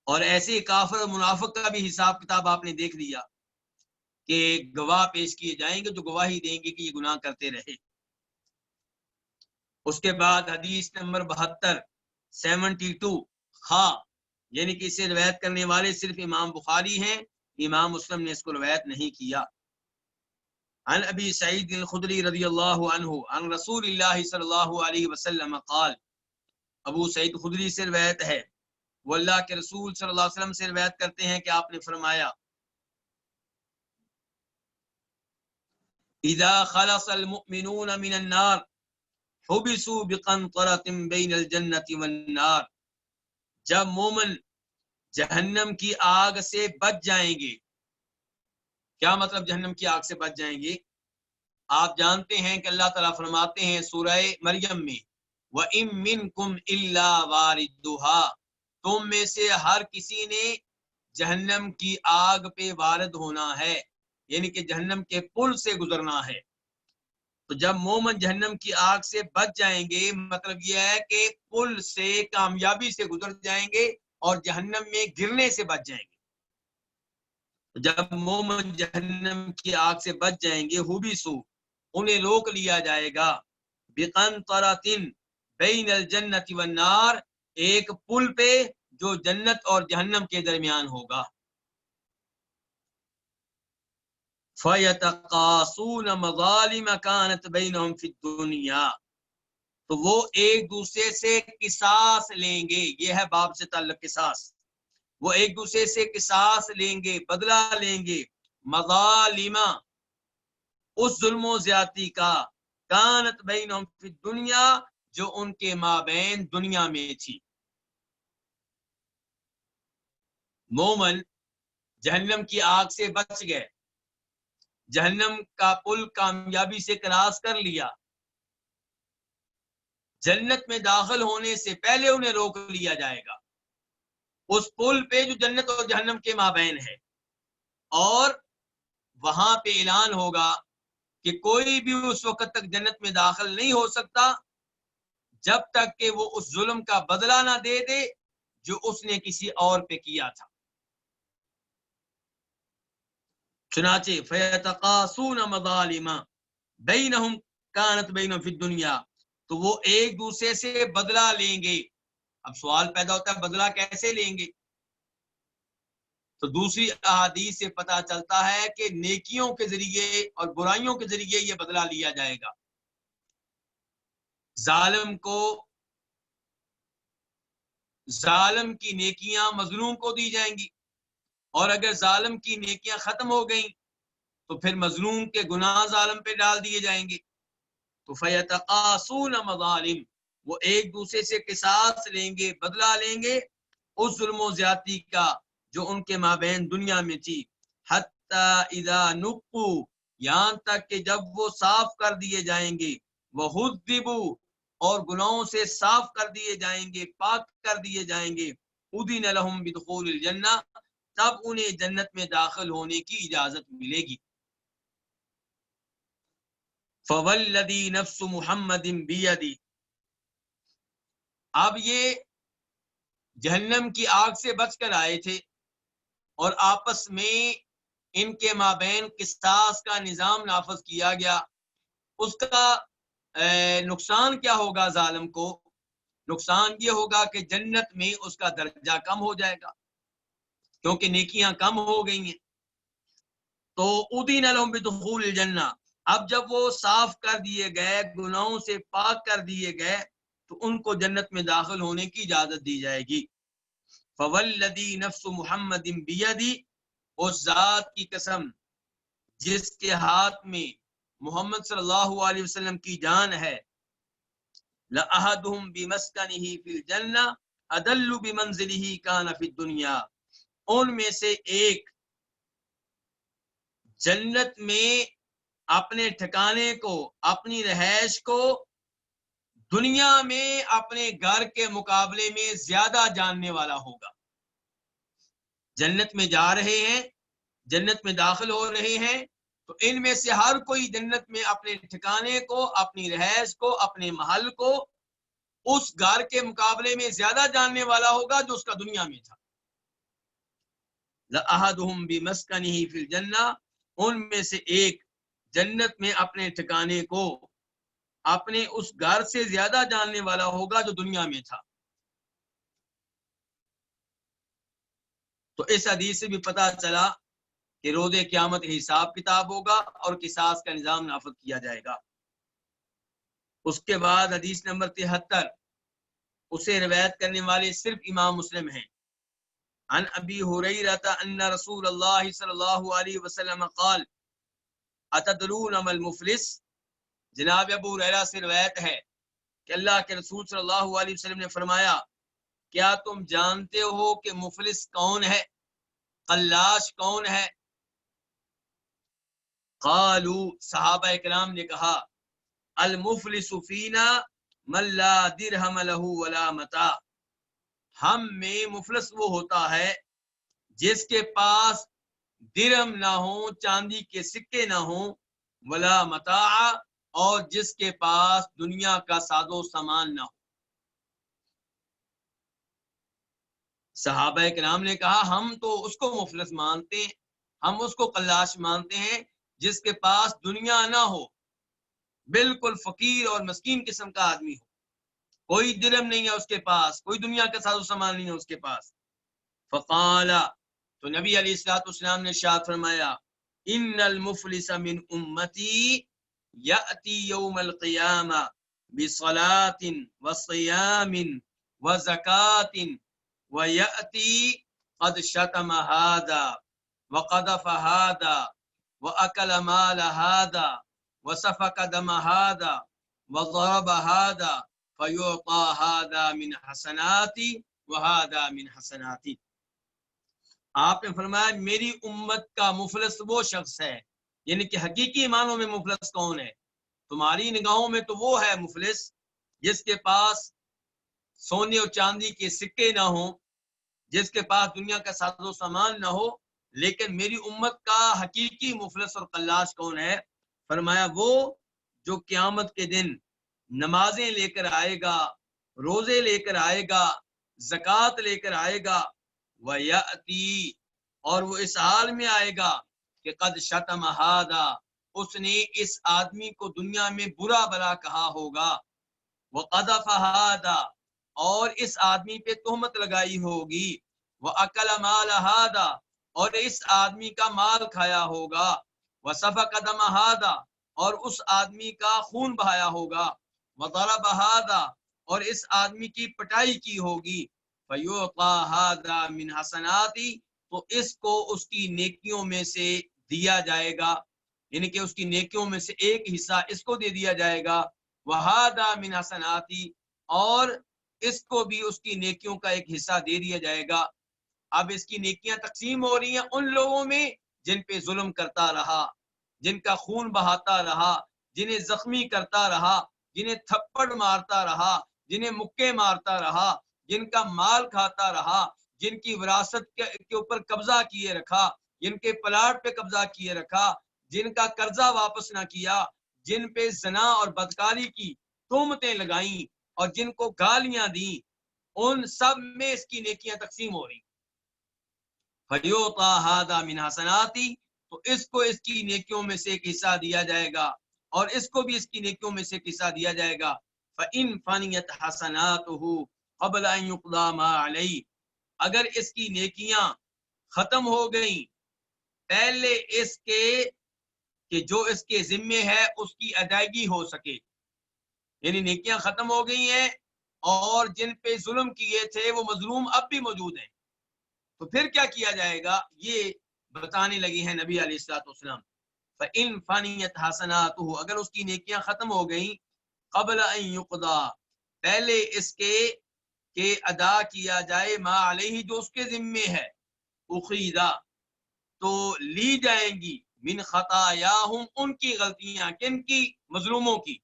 اور ایسے کافر اور منافق کا بھی حساب کتاب آپ نے دیکھ لیا کہ گواہ پیش کیے جائیں گے جو گواہی دیں گے کہ یہ گناہ کرتے رہے. اس کے بعد حدیث نمبر 72 خا، یعنی کہ اسے روایت کرنے والے صرف امام بخاری ہیں، امام مسلم نے اس کو روایت نہیں کیا. عن ابی سعید الخدری رضی اللہ عنہ عن رسول اللہ صلی اللہ علیہ وسلم قال، ابو سعید خدری سے روایت ہے، وہ اللہ کے رسول صلی اللہ علیہ وسلم سے روایت کرتے ہیں کہ آپ نے فرمایا اذا خلص المؤمنون من النار حبسوا بقنطرة بین الجنة والنار، جب مومن جہنم کی آگ سے بچ جائیں گے. کیا مطلب جہنم کی آگ سے بچ جائیں گے؟ آپ جانتے ہیں کہ اللہ تعالیٰ فرماتے ہیں سورہ مریم میں وَإِن مِّنكُمْ إِلَّا وَارِدُهَا، تم میں سے ہر کسی نے جہنم کی آگ پہ وارد ہونا ہے، یعنی کہ جہنم کے پل سے گزرنا ہے. تو جب مومن جہنم کی آگ سے بچ جائیں گے مطلب یہ ہے کہ پل سے کامیابی سے گزر جائیں گے اور جہنم میں گرنے سے بچ جائیں گے. جب مومن جہنم کی آگ سے بچ جائیں گے حبسوا، انہیں روک لیا جائے گا، بقنطرۃ بین الجنۃ والنار، ایک پل پہ جو جنت اور جہنم کے درمیان ہوگا۔ فَيَتَقَاسُونَ مَظَالِمَ كَانَتْ بَيْنَهُمْ فِي الدُّنْيَا، تو وہ ایک دوسرے سے قصاص لیں گے۔ یہ ہے باب سے تعلق قصاص، وہ ایک دوسرے سے قصاص لیں گے، بدلہ لیں گے، مظالم، اس ظلم و زیادتی کا، کانت بینہم فی الدنیا، جو ان کے مابین دنیا میں تھی۔ مومن جہنم کی آگ سے بچ گئے، جہنم کا پل کامیابی سے کراس کر لیا، جنت میں داخل ہونے سے پہلے انہیں روک لیا جائے گا اس پل پہ جو جنت اور جہنم کے مابین ہے، اور وہاں پہ اعلان ہوگا کہ کوئی بھی اس وقت تک جنت میں داخل نہیں ہو سکتا جب تک کہ وہ اس ظلم کا بدلہ نہ دے دے جو اس نے کسی اور پہ کیا تھا۔ چنانچہ فَيَتَقَاسُونَ مَظَالِمَ بَيْنَهُمْ كَانَتْ بَيْنَهُمْ فِي الدُّنْيَا، تو وہ ایک دوسرے سے بدلہ لیں گے۔ اب سوال پیدا ہوتا ہے بدلہ کیسے لیں گے؟ تو دوسری احادیث سے پتہ چلتا ہے کہ نیکیوں کے ذریعے اور برائیوں کے ذریعے یہ بدلہ لیا جائے گا۔ ظالم کی نیکیاں مظلوم کو دی جائیں گی، اور اگر ظالم کی نیکیاں ختم ہو گئیں تو پھر مظلوم کے گناہ ظالم پہ ڈال دیے جائیں گے۔ تو فَيَتَقَاسُونَ مَظَالِم، وہ ایک دوسرے سے قصاص لیں گے، بدلہ لیں گے اس ظلم و زیادتی کا جو ان کے مابین دنیا میں تھی۔ حتی اذا نقوا، یہاں تک کہ جب وہ صاف کر دیے جائیں گے، وَحُذِّبُوا، اور گناہوں سے صاف کر دیے جائیں گے، پاک کر دیے جائیں گے، اُذِنَ لَهُم بِدُخُولِ الْجَنَّةِ، تب انہیں جنت میں داخل ہونے کی اجازت ملے گی۔ فَوَالَّذِي نَفْسُ مُحَمَّدٍ بِيَدِهِ، اب یہ جہنم کی آگ سے بچ کر آئے تھے اور آپس میں ان کے مابین قصاص کا نظام نافذ کیا گیا۔ اس کا نقصان کیا ہوگا ظالم کو؟ نقصان یہ ہوگا کہ جنت میں اس کا درجہ کم ہو جائے گا کیونکہ نیکیاں کم ہو گئی ہیں۔ تو اُذِنَ لَهُم بِدُخُولِ الْجَنَّةِ، اب جب وہ صاف کر دیے گئے، گناہوں سے پاک کر دیے گئے، تو ان کو جنت میں داخل ہونے کی اجازت دی جائے گی۔ فَوَالَّذِي نَفْسُ مُحَمَّدٍ بِيَدِهِ، اس ذات کی قسم جس کے ہاتھ میں محمد صلی اللہ علیہ وسلم کی جان ہے، لَأَحَدُهُمْ بِمَسْكَنِهِ فِي الْجَنَّةِ أَدَلُّ بِمَنزِلِهِ كَانَ فِي الدُّنْيَا، ان میں سے ایک جنت میں اپنے ٹھکانے کو، اپنی رہائش کو دنیا میں اپنے گھر کے مقابلے میں زیادہ جاننے والا ہوگا۔ جنت میں جا رہے ہیں، جنت میں داخل ہو رہے ہیں، تو ان میں سے ہر کوئی جنت میں اپنے ٹھکانے کو، اپنی رہائش کو، اپنے محل کو اس گھر کے مقابلے میں زیادہ جاننے والا ہوگا جو اس کا دنیا میں تھا۔ لَأَحَدُهُمْ بِمَسْكَنِهِ فِي الْجَنَّةِ، ان میں سے ایک جنت میں اپنے ٹھکانے کو، اپنے اس گھر سے زیادہ جاننے والا ہوگا جو دنیا میں تھا۔ تو اس حدیث سے بھی پتہ چلا کہ روز قیامت حساب کتاب ہوگا اور قصاص کا نظام نافذ کیا جائے گا۔ اس کے بعد حدیث نمبر 73، اسے روایت کرنے والے صرف امام مسلم ہیں۔ عن ابی ہریرہ ان رسول اللہ صلی اللہ علیہ وسلم قال اتدرون ما المفلس، جناب ابو ہریرہ سے روایت ہے کہ اللہ کے رسول صلی اللہ علیہ وسلم نے فرمایا، کیا تم جانتے ہو کہ مفلس کون ہے، قلاش کون ہے؟ قالوا، صحابہ کرام نے کہا، المفلس فینا من لا درہم له ولا متاع، ہم میں مفلس وہ ہوتا ہے جس کے پاس درہم نہ ہو، چاندی کے سکے نہ ہوں، ولا متاع، اور جس کے پاس دنیا کا ساز و سامان نہ ہو۔ صحابہ کرام نے کہا ہم تو اس کو مفلس مانتے ہیں، ہم اس کو قلاش مانتے ہیں جس کے پاس دنیا نہ ہو، بالکل فقیر اور مسکین قسم کا آدمی ہو۔ کوئی درہم نہیں ہے اس کے پاس، کوئی دنیا کا ساز و سامان نہیں ہے اس کے پاس. فقال، تو نبی علیہ الصلوۃ والسلام نے ارشاد فرمایا، ان المفلس من امتی یاتی یوم القیامہ بصلاۃ وصیام وزکاۃ ویاتی قد شتم هذا وقذف هذا واکل مال هذا وسفك دم هذا وضرب هذا فيعطى هذا من حسناتي وهذا من حسناتي. آپ نے فرمایا میری امت کا مفلس وہ شخص ہے، یعنی کہ حقیقی معنوں میں مفلس کون ہے؟ تمہاری نگاہوں میں تو وہ ہے مفلس جس کے پاس سونے اور چاندی کے سکے نہ ہوں، جس کے پاس دنیا کا ساز و سامان نہ ہو. لیکن میری امت کا حقیقی مفلس اور قلاش کون ہے؟ فرمایا وہ جو قیامت کے دن نمازیں لے کر آئے گا، روزے لے کر آئے گا، زکوٰۃ لے کر آئے گا، وَيَأْتِي، اور وہ اس حال میں آئے گا کہ قد شتم ہذا، اس نے اس آدمی کو دنیا میں برا بلا کہا ہوگا، وقذف ہذا، اور اس آدمی پہ تہمت لگائی ہوگی، وَأَكَلَ مَالَ هذا، اور اس آدمی کا مال کھایا ہوگا، وَسَفَكَ دَمَ هذا، اور اس آدمی کا خون بہایا ہوگا، وَضَرَبَ هذا، اور اس آدمی کی پٹائی کی ہوگی، فَيُعْطَى هَذَا مِنْ حَسَنَاتِ، تو اس کو اس کی نیکیوں میں سے دیا جائے گا، یعنی کہ اس کی نیکیوں میں سے ایک حصہ اس کو دے دیا جائے گا، وَهَذَا مِنْ حَسَنَاتِ، اور اس کو بھی اس کی نیکیوں کا ایک حصہ دے دیا جائے گا. اب اس کی نیکیاں تقسیم ہو رہی ہیں ان لوگوں میں جن پہ ظلم کرتا رہا، جن کا خون بہاتا رہا، جنہیں زخمی کرتا رہا، جنہیں تھپڑ مارتا رہا، جنہیں مکے مارتا رہا، جن کا مال کھاتا رہا، جن کی وراثت کے اوپر قبضہ کیے رکھا، جن کے پلاٹ پہ قبضہ کیے رکھا، جن کا قرضہ واپس نہ کیا، جن پہ زنا اور بدکاری کی تہمتیں لگائیں اور جن کو گالیاں دیں، ان سب میں اس کی نیکیاں تقسیم ہو رہی. فَيُعْطَى هَذَا مِنْ حَسَنَاتِ، تو اس کو اس کی نیکیوں میں سے ایک حصہ دیا جائے گا، اور اس کو بھی اس کی نیکیوں میں سے ایک حصہ دیا جائے گا. فَإِنْ فَنِيَتْ حَسَنَاتُهُ قَبْلَ أَنْ يُقْضَى مَا عَلَيْهِ، اگر اس کی نیکیاں ختم ہو گئیں پہلے اس کے کہ جو اس کے ذمے ہے اس کی ادائیگی ہو سکے، یعنی نیکیاں ختم ہو گئی ہیں اور جن پہ ظلم کیے تھے وہ مظلوم اب بھی موجود ہیں، تو پھر کیا کیا جائے گا؟ یہ بتانے لگی ہیں نبی علیہ الصلوۃ والسلام. فَإِنْ فَنِيَتْ حَسَنَاتُهُ، اگر اس کی نیکیاں ختم ہو گئیں قبل ان يقضى، پہلے اس کے کہ ادا کیا جائے ما علیہ، جو اس کے ذمے ہے، اخیدہ، تو لی جائیں گی من خطایاہم، ان کی غلطیاں، کن کی؟ مظلوموں کی،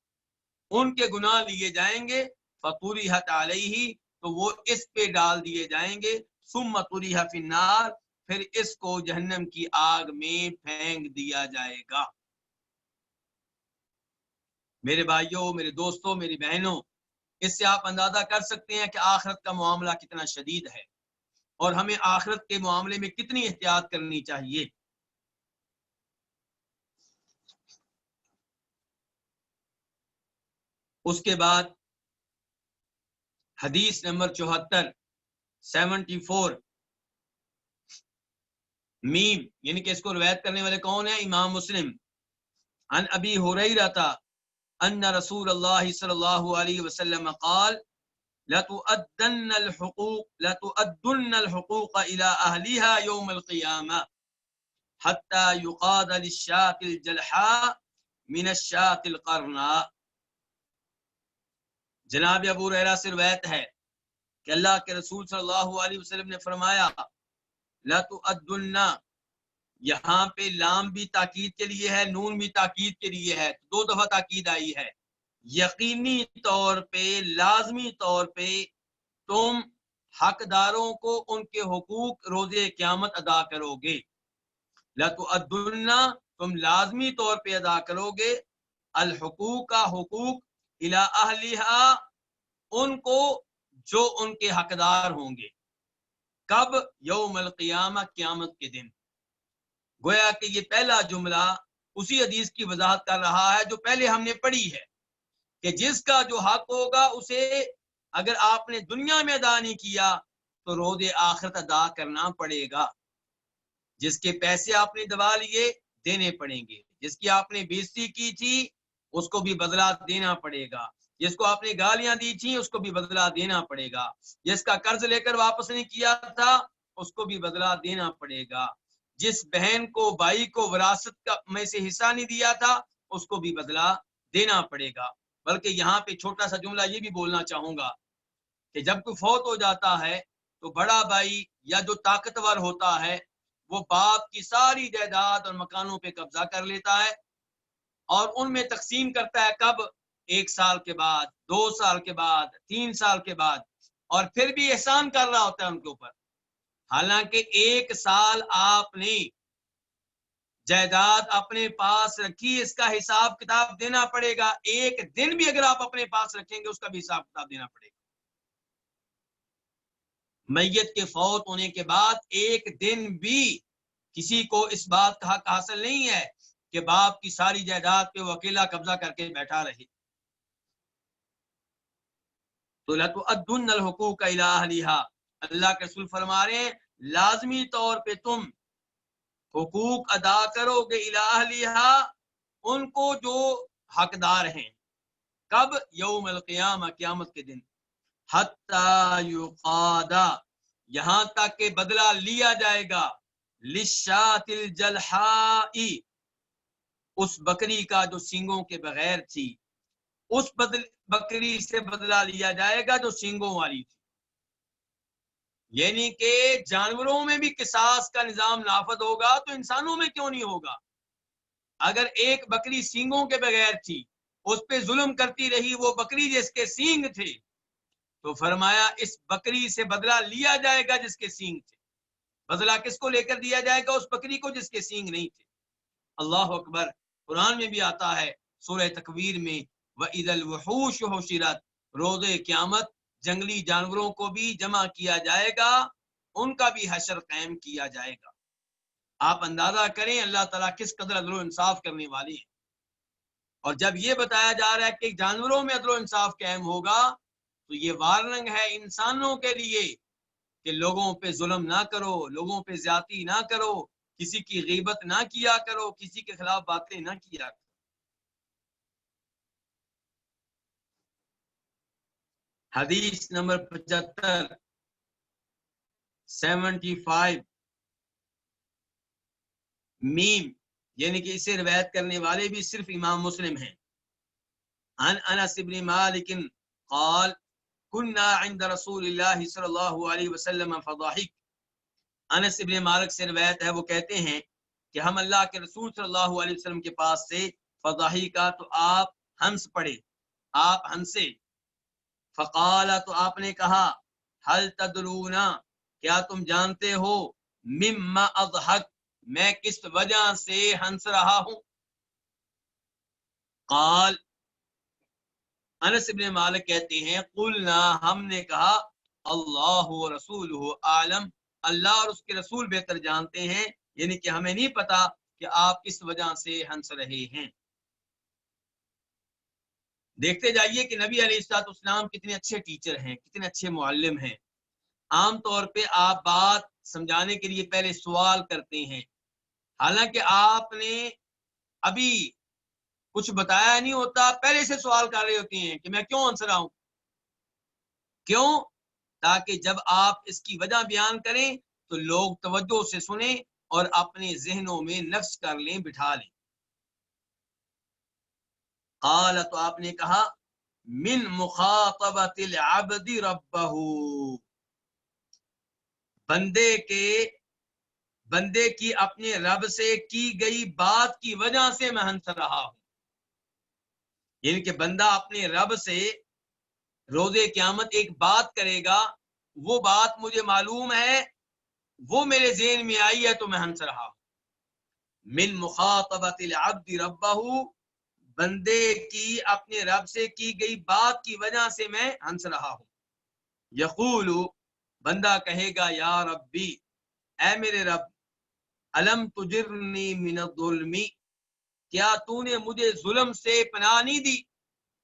ان کے گناہ لیے جائیں گے، فطرحت علیہ، تو وہ اس پہ ڈال دیے جائیں گے، ثم طرح فی النار، پھر اس کو جہنم کی آگ میں پھینک دیا جائے گا. میرے بھائیوں، میرے دوستوں، میری بہنوں، اس سے آپ اندازہ کر سکتے ہیں کہ آخرت کا معاملہ کتنا شدید ہے اور ہمیں آخرت کے معاملے میں کتنی احتیاط کرنی چاہیے. اس کے بعد حدیث نمبر 74 میم، یعنی کہ اس کو روایت کرنے والے کون ہیں؟ امام مسلم. عن ابی ہریرہ ان رسول اللہ صلی اللہ علیہ وسلم قال لَتُؤَدُّنَّ الْحُقُوقَ إِلَىٰ أَهْلِهَا يَوْمَ الْقِيَامَةِ حَتَّى يُقَادَ لِلشَّاةِ الْجَلْحَاءِ مِنَ الشَّاةِ الْقَرْنَاءِ. جناب ابو ہریرہ سے روایت ہے کہ اللہ کے رسول صلی اللہ علیہ وسلم نے فرمایا، لَتُؤَدُّنَّ، یہاں پہ لام بھی تاکید کے لیے ہے، نون بھی تاکید کے لیے ہے، 2 دفعہ تاکید آئی ہے. یقینی طور پہ، لازمی طور پہ تم حقداروں کو ان کے حقوق روز قیامت ادا کرو گے. لَتُؤَدُّنَّ، تم لازمی طور پہ ادا کرو گے، الحقوق کا حقوق، الی اہلہا، ان کو جو ان کے حقدار ہوں گے. کب؟ یوم القیامہ، قیامت کے دن. گویا کہ یہ پہلا جملہ اسی حدیث کی وضاحت کر رہا ہے جو پہلے ہم نے پڑھی ہے، کہ جس کا جو حق ہوگا اسے اگر آپ نے دنیا میں ادا نہیں کیا تو روز آخرت ادا کرنا پڑے گا. جس کے پیسے آپ نے دبا لیے دینے پڑیں گے، جس کی آپ نے بےزتی کی تھی اس کو بھی بدلہ دینا پڑے گا، جس کو آپ نے گالیاں دی تھیں اس کو بھی بدلہ دینا پڑے گا، جس کا قرض لے کر واپس نہیں کیا تھا اس کو بھی بدلہ دینا پڑے گا، جس بہن کو بھائی کو وراثت میں سے حصہ نہیں دیا تھا اس کو بھی بدلہ دینا پڑے گا. بلکہ یہاں پہ چھوٹا سا جملہ یہ بھی بولنا چاہوں گا کہ جب کوئی فوت ہو جاتا ہے تو بڑا بھائی یا جو طاقتور ہوتا ہے وہ باپ کی ساری جائیداد اور مکانوں پہ قبضہ کر لیتا ہے اور ان میں تقسیم کرتا ہے. کب؟ 1 سال کے بعد، 2 سال کے بعد، 3 سال کے بعد، اور پھر بھی احسان کر رہا ہوتا ہے ان کے اوپر. حالانکہ 1 سال آپ نے جائیداد اپنے پاس رکھی، اس کا حساب کتاب دینا پڑے گا. 1 دن بھی اگر آپ اپنے پاس رکھیں گے اس کا بھی حساب کتاب دینا پڑے گا. میت کے فوت ہونے کے بعد 1 دن بھی کسی کو اس بات کا حق حاصل نہیں ہے کہ باپ کی ساری جائیداد پہ وہ اکیلا قبضہ کر کے بیٹھا رہے. تو لَتُؤَدُّنَّ الْحُقُوقَ إِلَىٰ أَهْلِهَا، اللہ کے رسول فرما رہے ہیں لازمی طور پہ تم حقوق ادا کرو گے إِلَىٰ أَهْلِهَا، ان کو جو حقدار ہیں. کب؟ یوم القیامہ، قیامت کے دن. حَتَّىٰ يُقَادَ، یہاں تک کہ بدلہ لیا جائے گا. لِلشَّاةِ الْجَلْحَاءِ، اس بکری کا جو سینگوں کے بغیر تھی، اس بکری سے بدلہ لیا جائے گا جو سینگوں والی تھی. یعنی کہ جانوروں میں بھی قصاص کا نظام نافذ ہوگا تو انسانوں میں کیوں نہیں ہوگا؟ اگر ایک بکری سینگوں کے بغیر تھی، اس پہ ظلم کرتی رہی وہ بکری جس کے سینگ تھے، تو فرمایا اس بکری سے بدلہ لیا جائے گا جس کے سینگ تھے. بدلہ کس کو لے کر دیا جائے گا؟ اس بکری کو جس کے سینگ نہیں تھے. اللہ اکبر. قرآن میں بھی آتا ہے سورہ تکویر میں وَإِذَا الْوُحُوشُ حُشِرَتْ، روز قیامت جنگلی جانوروں کو بھی جمع کیا جائے گا، ان کا بھی حشر قائم کیا جائے گا. آپ اندازہ کریں اللہ تعالیٰ کس قدر عدل و انصاف کرنے والے ہیں. اور جب یہ بتایا جا رہا ہے کہ جانوروں میں عدل و انصاف قائم ہوگا تو یہ وارننگ ہے انسانوں کے لیے کہ لوگوں پہ ظلم نہ کرو، لوگوں پہ زیادتی نہ کرو، کسی کی غیبت نہ کیا کرو، کسی کے خلاف باتیں نہ کیا کرو. حدیث نمبر 75 میم، یعنی کہ اسے روایت کرنے والے بھی صرف امام مسلم ہیں. عن انس بن مالک قال كنا عند رسول اللہ صلی اللہ علیہ وسلم فضحك. انس بن مالک سے روایت ہے، وہ کہتے ہیں کہ ہم اللہ کے رسول صلی اللہ علیہ وسلم کے پاس سے فضحك، تو آپ ہنس پڑے، آپ ہنسے. فقال، تو آپ نے کہا هل تدرون، کیا تم جانتے ہو مما اضحك، میں کس وجہ سے ہنس رہا ہوں؟ قال، انس بن مالک کہتے ہیں قلنا، ہم نے کہا اللہ و رسولہ عالم، اللہ اور اس کے رسول بہتر جانتے ہیں، یعنی کہ ہمیں نہیں پتا کہ آپ کس وجہ سے ہنس رہے ہیں. دیکھتے جائیے کہ نبی علیہ الصلوۃ والسلام کتنے اچھے ٹیچر ہیں، کتنے اچھے معلم ہیں. عام طور پہ آپ بات سمجھانے کے لیے پہلے سوال کرتے ہیں، حالانکہ آپ نے ابھی کچھ بتایا نہیں ہوتا، پہلے سے سوال کر رہے ہوتے ہیں کہ میں کیوں ہنس رہا ہوں. کیوں؟ تاکہ جب آپ اس کی وجہ بیان کریں تو لوگ توجہ سے سنیں اور اپنے ذہنوں میں نقش کر لیں، بٹھا لیں. قال، تو آپ نے کہا من مخاطبۃ العبد ربہ، بندے کی اپنے رب سے کی گئی بات کی وجہ سے میں ہنس رہا ہوں. یعنی کہ بندہ اپنے رب سے روز قیامت ایک بات کرے گا، وہ بات مجھے معلوم ہے، وہ میرے ذہن میں آئی ہے تو میں ہنس رہا ہوں. من مخاطبۃ العبد ربہ، بندے کی اپنے رب سے کی گئی بات کی وجہ سے میں ہنس رہا ہوں. یقول، بندہ کہے گا یا ربی، اے میرے رب، الم تجرنی من الظلم، کیا تو نے مجھے ظلم سے پناہ نہیں دی؟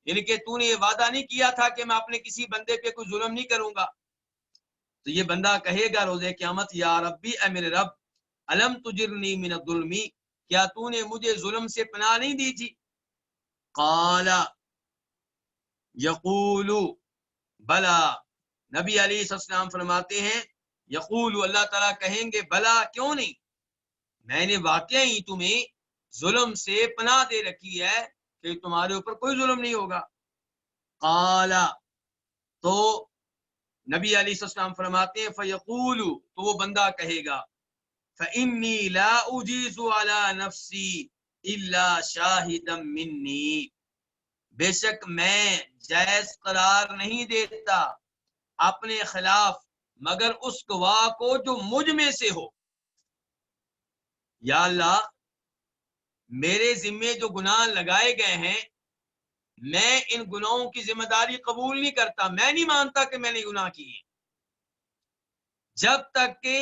یعنی کہ تو نے یہ وعدہ نہیں کیا تھا کہ میں اپنے کسی بندے پہ کوئی ظلم نہیں کروں گا. تو یہ بندہ کہے گا روز قیامت یا ربی اے میرے رب الم تجرنی من الظلم کیا تو نے مجھے ظلم سے پناہ نہیں دی تھی. قال یقول بلا نبی علیہ السلام فرماتے ہیں یقول اللہ تعالیٰ کہیں گے بلا کیوں نہیں میں نے واقعی تمہیں ظلم سے پناہ دے رکھی ہے کہ تمہارے اوپر کوئی ظلم نہیں ہوگا. قال تو نبی علیہ السلام فرماتے ہیں فیقول تو وہ بندہ کہے گا فإنی لا اجیز علی نفسی الا شاہدا منی بے شک میں جائز قرار نہیں دیتا اپنے خلاف مگر اس گواہ کو جو مجھ میں سے ہو. یا اللہ میرے ذمے جو گناہ لگائے گئے ہیں میں ان گناہوں کی ذمہ داری قبول نہیں کرتا. میں نہیں مانتا کہ میں نے گناہ کیے جب تک کہ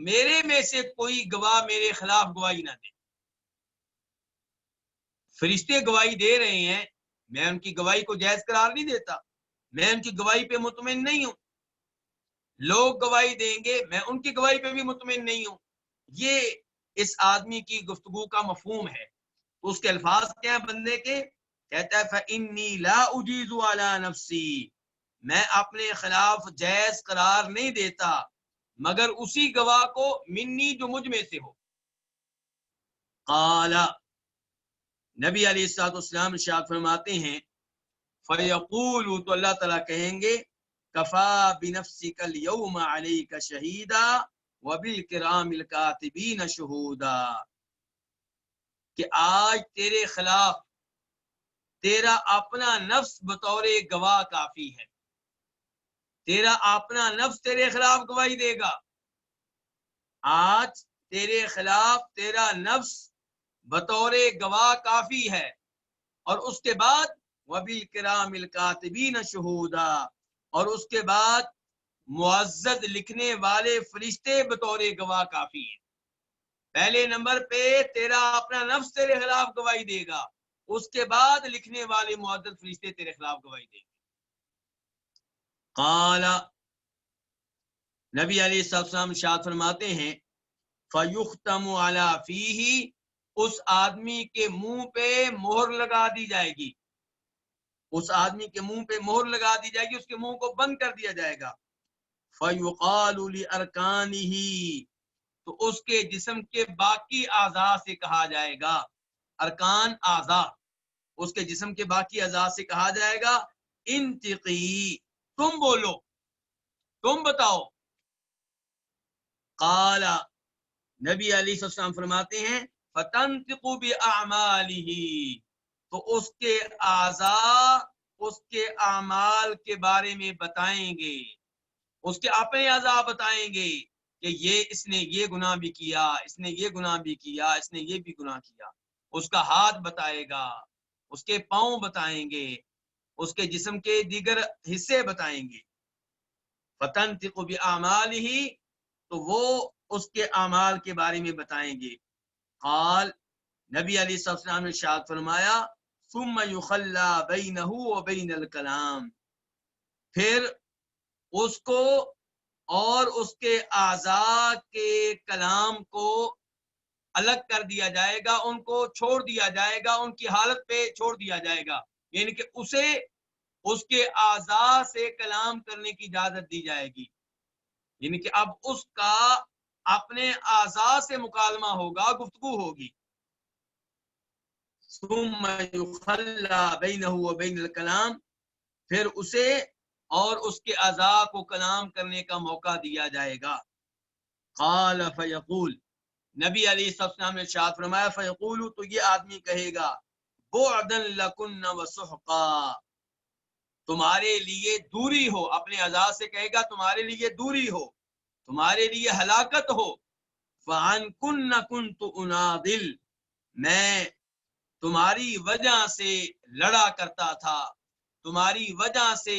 میرے میں سے کوئی گواہ میرے خلاف گواہی نہ دے. فرشتے گواہی دے رہے ہیں میں ان کی گواہی کو جائز قرار نہیں دیتا. میں ان کی گواہی پہ مطمئن نہیں ہوں. لوگ گواہی دیں گے میں ان کی گواہی پہ بھی مطمئن نہیں ہوں. یہ اس آدمی کی گفتگو کا مفہوم ہے. اس کے الفاظ کیا ہیں بندے کے کہتا ہے فإنی لا اجیز علی نفسی میں اپنے خلاف جائز قرار نہیں دیتا مگر اسی گواہ کو منی جو مجھ میں سے ہو. قال نبی علیہ الصلوۃ والسلام ارشاد فرماتے ہیں فیقول تو اللہ تعالیٰ کہیں گے کفا بنفسک اليوم علیک شہیدا وبالکرام الکاتبین شہودا کہ آج تیرے خلاف تیرا اپنا نفس بطور گواہ کافی ہے. تیرا اپنا نفس تیرے خلاف گواہی دے گا. آج تیرے خلاف تیرا نفس بطور گواہ کافی ہے اور اس کے بعد وبالکرام الکاتبین شہودا اور اس کے بعد معزز لکھنے والے فرشتے بطور گواہ کافی ہیں. پہلے نمبر پہ تیرا اپنا نفس تیرے خلاف گواہی دے گا اس کے بعد لکھنے والے معزز فرشتے تیرے خلاف گواہی دیں گے. قال نبی علیہ السلام ارشاد فرماتے ہیں فیختم علی فیہ اس آدمی کے منہ پہ مہر لگا دی جائے گی. اس آدمی کے منہ پہ مہر لگا دی جائے گی اس کے منہ کو بند کر دیا جائے گا. فیقال لارکانہ تو اس کے جسم کے باقی اعضاء سے کہا جائے گا. ارکان اعضاء اس کے جسم کے باقی اعضاء سے کہا جائے گا انتقی تم بولو تم بتاؤ. قال نبی علیہ السلام فرماتے ہیں فتنطق باعمالہ تو اس کے اعضاء اس کے اعمال کے بارے میں بتائیں گے. اس کے اپنے اعضاء بتائیں گے کہ اس نے یہ گناہ بھی کیا اس نے یہ گناہ بھی کیا اس نے یہ بھی گناہ کیا. اس کا ہاتھ بتائے گا اس کے پاؤں بتائیں گے اس کے جسم کے دیگر حصے بتائیں گے. فتنطق باعمالہ تو وہ اس کے اعمال کے بارے میں بتائیں گے. قال نبی علیہ السلام نے ارشاد فرمایا ثم یخلی بینہ وبین الکلام پھر اس کو اور اس کے اعضاء کے کلام کو الگ کر دیا جائے گا ان کو چھوڑ دیا جائے گا ان کی حالت پہ چھوڑ دیا جائے گا. یعنی کہ اسے اس کے اعضاء سے کلام کرنے کی اجازت دی جائے گی. یعنی کہ اب اس کا اپنے اعضاء سے مکالمہ ہوگا گفتگو ہوگی. ثم یخلی بینہ وبین الکلام پھر اسے اور اس کے اعضاء کو کلام کرنے کا موقع دیا جائے گا. قال فیقول نبی علیہ السلام نے ارشاد فرمایا فیقول تو یہ آدمی کہے گا بعدا لکن وسحقا تمہارے لیے دوری ہو. اپنے اعضاء سے کہے گا تمہارے لیے دوری ہو تمہارے لیے ہلاکت ہو. فعنکن کنت اناضل میں تمہاری وجہ سے لڑا کرتا تھا تمہاری وجہ سے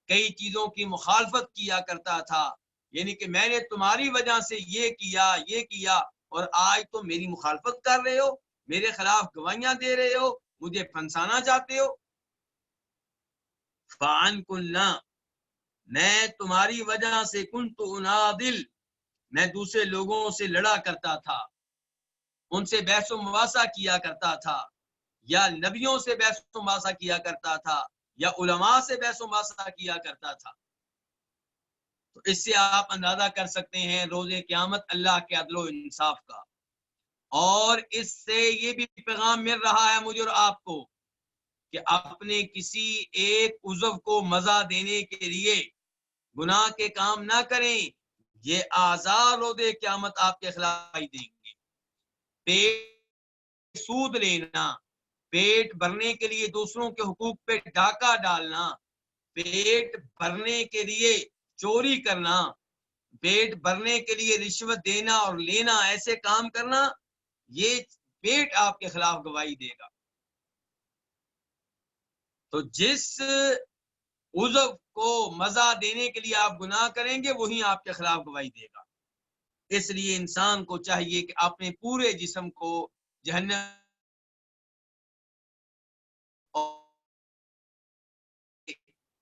کئی چیزوں کی مخالفت کیا کرتا تھا. یعنی کہ میں نے تمہاری وجہ سے یہ کیا اور آج تو میری مخالفت کر رہے ہو میرے خلاف گواہیاں دے رہے ہو مجھے پھنسانا چاہتے ہو. فعن کننا، میں تمہاری وجہ سے کنت انادل، میں دوسرے لوگوں سے لڑا کرتا تھا، ان سے بحث و مباحثہ کیا کرتا تھا، یا نبیوں سے بحث و مباحثہ کیا کرتا تھا، یا علماء سے بحث و مباحثہ کیا کرتا تھا۔ تو اس سے آپ اندازہ کر سکتے ہیں روز قیامت اللہ کے عدل و انصاف کا۔ اور اس سے یہ بھی پیغام مل رہا ہے مجھے اور آپ کو کہ اپنے کسی ایک عضو کو مزہ دینے کے لیے گناہ کے کام نہ کریں، یہ اعضاء روز قیامت آپ کے خلاف دیں گے۔ پیٹ سود لینا، پیٹ بھرنے کے لیے دوسروں کے حقوق پہ ڈاکہ ڈالنا، پیٹ بھرنے کے لیے چوری کرنا، پیٹ بھرنے کے لیے رشوت دینا اور لینا، ایسے کام کرنا، یہ پیٹ آپ کے خلاف گواہی دے گا۔ تو جس عضو کو مزہ دینے کے لیے آپ گناہ کریں گے وہی آپ کے خلاف گواہی دے گا۔ اس لیے انسان کو چاہیے کہ اپنے پورے جسم کو جہنم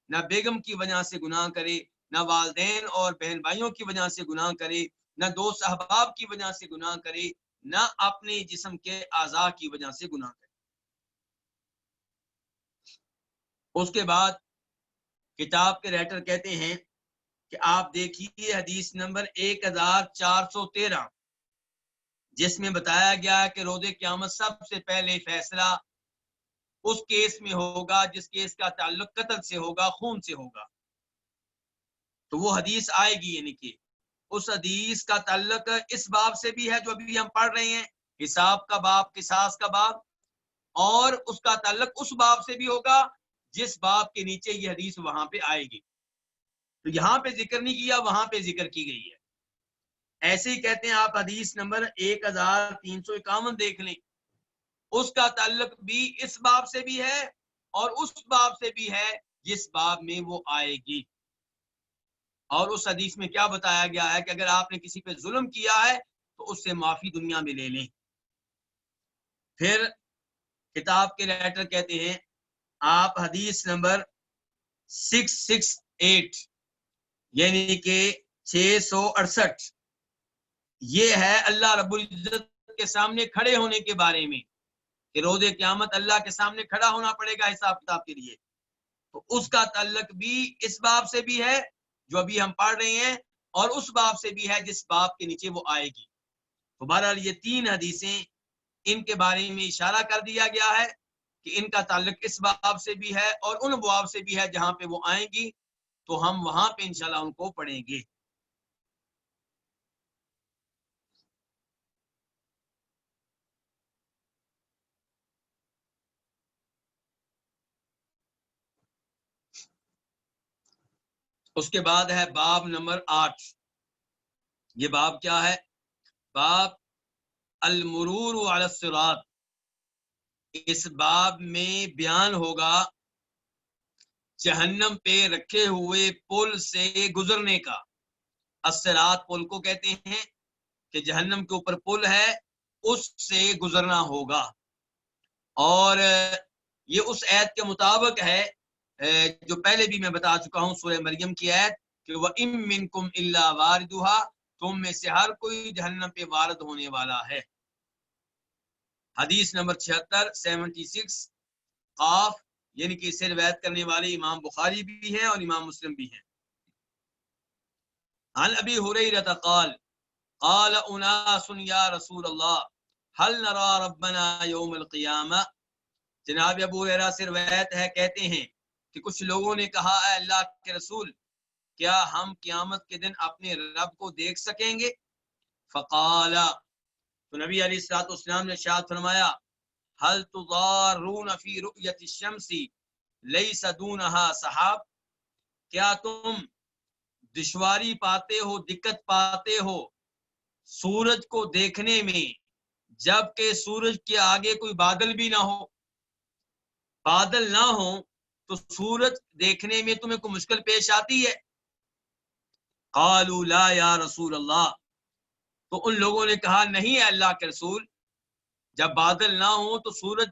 نہ بیگم کی وجہ سے گناہ کرے، نہ والدین اور بہن بھائیوں کی وجہ سے گناہ کرے، نہ دوست احباب کی وجہ سے گناہ کرے، نہ اپنے جسم کے اعضاء کی وجہ سے گناہ کرے۔ اس کے بعد کتاب کے رائٹر کہتے ہیں کہ آپ دیکھیے حدیث نمبر 1413، جس میں بتایا گیا کہ روز قیامت سب سے پہلے فیصلہ اس کیس میں ہوگا جس کیس کا تعلق قتل سے ہوگا، خون سے ہوگا۔ تو وہ حدیث آئے گی، یعنی کہ اس حدیث کا تعلق اس باب سے بھی ہے جو ابھی ہم پڑھ رہے ہیں، حساب کا باب، قصاص کا باب، اور اس کا تعلق اس باب سے بھی ہوگا جس باب کے نیچے یہ حدیث وہاں پہ آئے گی۔ تو یہاں پہ ذکر نہیں کیا، وہاں پہ ذکر کی گئی ہے۔ ایسے ہی کہتے ہیں آپ حدیث نمبر 1351 دیکھ لیں، اس کا تعلق بھی اس باب سے بھی ہے اور اس باب سے بھی ہے جس باب میں وہ آئے گی۔ اور اس حدیث میں کیا بتایا گیا ہے کہ اگر آپ نے کسی پہ ظلم کیا ہے تو اس سے معافی دنیا میں لے لیں۔ پھر کتاب کے رائٹر کہتے ہیں آپ حدیث نمبر 668 یعنی کہ 668، یہ ہے اللہ رب العزت کے سامنے کھڑے ہونے کے بارے میں کہ روز قیامت اللہ کے سامنے کھڑا ہونا پڑے گا حساب کتاب کے لیے۔ تو اس کا تعلق بھی اس باب سے بھی ہے جو ابھی ہم پڑھ رہے ہیں، اور اس باب سے بھی ہے جس باب کے نیچے وہ آئے گی۔ تو بہرحال یہ تین حدیثیں ان کے بارے میں اشارہ کر دیا گیا ہے کہ ان کا تعلق اس باب سے بھی ہے اور ان باب سے بھی ہے جہاں پہ وہ آئیں گی، تو ہم وہاں پہ انشاءاللہ ان کو پڑھیں گے۔ اس کے بعد ہے باب نمبر 8۔ یہ باب کیا ہے؟ باب المرور علی الصراط۔ اس باب میں بیان ہوگا جہنم پہ رکھے ہوئے پل سے گزرنے کا۔ الصراط پل کو کہتے ہیں کہ جہنم کے اوپر پل ہے، اس سے گزرنا ہوگا۔ اور یہ اس آیت کے مطابق ہے جو پہلے بھی میں بتا چکا ہوں، سورہ مریم کی آیت کہ وَإِن مِّنكُمْ إِلَّا وَارِدُهَا، تم میں سے ہر کوئی جہنم پہ وارد ہونے والا ہے۔ حدیث نمبر 76 قاف، یعنی کہ اسے روایت کرنے والے امام بخاری بھی ہیں اور امام مسلم بھی ہیں۔ عن ابی ہریرہ قال قال اناس یا رسول اللہ هل نرى ربنا یوم القیامہ۔ جناب ابو ہریرہ سے روایت ہے، کہتے ہیں کہ کچھ لوگوں نے کہا اے اللہ کے رسول، کیا ہم قیامت کے دن اپنے رب کو دیکھ سکیں گے؟ فقال، تو نبی علیہ الصلوۃ والسلام نے ارشاد فرمایا هل تضارون فی رؤیت الشمس لیس دونها سحاب، کیا تم دشواری پاتے ہو، دقت پاتے ہو سورج کو دیکھنے میں جبکہ سورج کے آگے کوئی بادل بھی نہ ہو؟ بادل نہ ہو تو سورج دیکھنے میں تمہیں کوئی مشکل پیش آتی ہے؟ قالوا لا یا رسول اللہ، تو ان لوگوں نے کہا نہیں ہے اللہ کے رسول، جب بادل نہ ہو تو سورج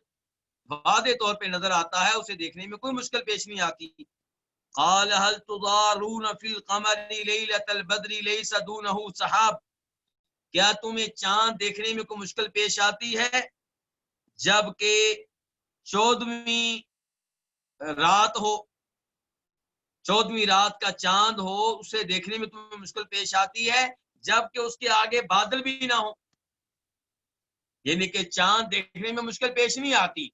واضح طور پہ نظر آتا ہے، اسے دیکھنے میں کوئی مشکل پیش نہیں آتی۔ قال هل تضارون في القمر ليلة البدر ليس دونه سحاب، کیا تمہیں چاند دیکھنے میں کوئی مشکل پیش آتی ہے جبکہ 14ویں رات ہو، 14ویں رات کا چاند ہو، اسے دیکھنے میں تمہیں مشکل پیش آتی ہے جبکہ اس کے آگے بادل بھی نہ ہو؟ یعنی کہ چاند دیکھنے میں مشکل پیش نہیں آتی،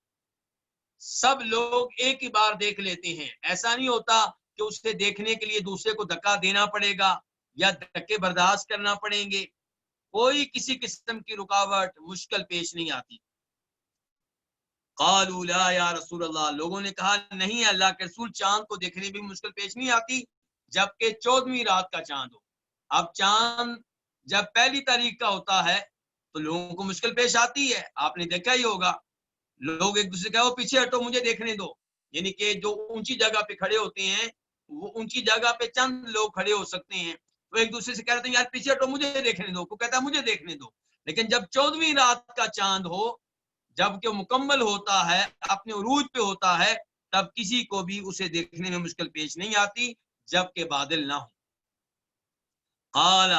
سب لوگ ایک ہی بار دیکھ لیتے ہیں، ایسا نہیں ہوتا کہ اسے دیکھنے کے لیے دوسرے کو دھکا دینا پڑے گا یا دھکے برداشت کرنا پڑیں گے، کوئی کسی قسم کی رکاوٹ مشکل پیش نہیں آتی۔ قالوا لا یا رسول اللہ، لوگوں نے کہا نہیں اللہ کے رسول، چاند کو دیکھنے بھی مشکل پیش نہیں آتی جبکہ 14ویں رات کا چاند ہو۔ اب چاند جب پہلی تاریخ کا ہوتا ہے تو لوگوں کو مشکل پیش آتی ہے، آپ نے دیکھا ہی ہوگا، لوگ ایک دوسرے کہو پیچھے ہٹو مجھے دیکھنے دو، یعنی کہ جو اونچی جگہ پہ کھڑے ہوتے ہیں وہ اونچی جگہ پہ چند لوگ کھڑے ہو سکتے ہیں، وہ ایک دوسرے سے کہتے ہیں یار پیچھے ہٹو مجھے دیکھنے دو، کوئی کہتا ہے مجھے دیکھنے دو۔ لیکن جب 14ویں رات کا چاند ہو، جب کہ مکمل ہوتا ہے، اپنے عروج پہ ہوتا ہے، تب کسی کو بھی اسے دیکھنے میں مشکل پیش نہیں آتی جبکہ بادل نہ ہو۔ قال،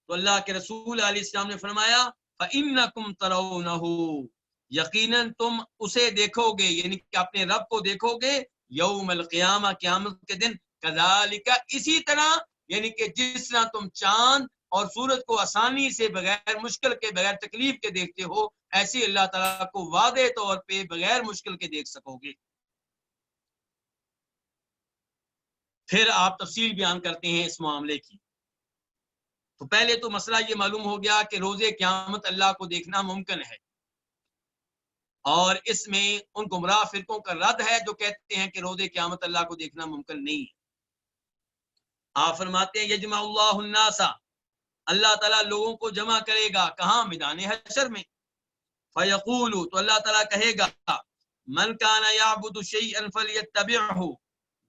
تو اللہ کے رسول علیہ السلام نے فرمایا فَإِنَّكُمْ تَرَوْنَهُ، یقیناً تم اسے دیکھو گے، یعنی کہ اپنے رب کو دیکھو گے، یوم القیامہ، قیامت کے دن، کذالک، اسی طرح، یعنی کہ جس طرح تم چاند اور سورج کو آسانی سے بغیر مشکل کے، بغیر تکلیف کے دیکھتے ہو، ایسے اللہ تعالیٰ کو واضح طور پہ بغیر مشکل کے دیکھ سکو گے۔ پھر آپ تفصیل بیان کرتے ہیں اس معاملے کی۔ تو پہلے تو مسئلہ یہ معلوم ہو گیا کہ روز قیامت اللہ کو دیکھنا ممکن ہے، اور اس میں ان گمراہ فرقوں کا رد ہے جو کہتے ہیں کہ روز قیامت اللہ کو دیکھنا ممکن نہیں ہے۔ آپ فرماتے ہیں یجمع اللہ الناس، اللہ تعالیٰ لوگوں کو جمع کرے گا، کہاں؟ میدان حشر میں۔ فیقول، تو اللہ تعالیٰ کہے گا من کان یعبد شیئا فلیتبعہ،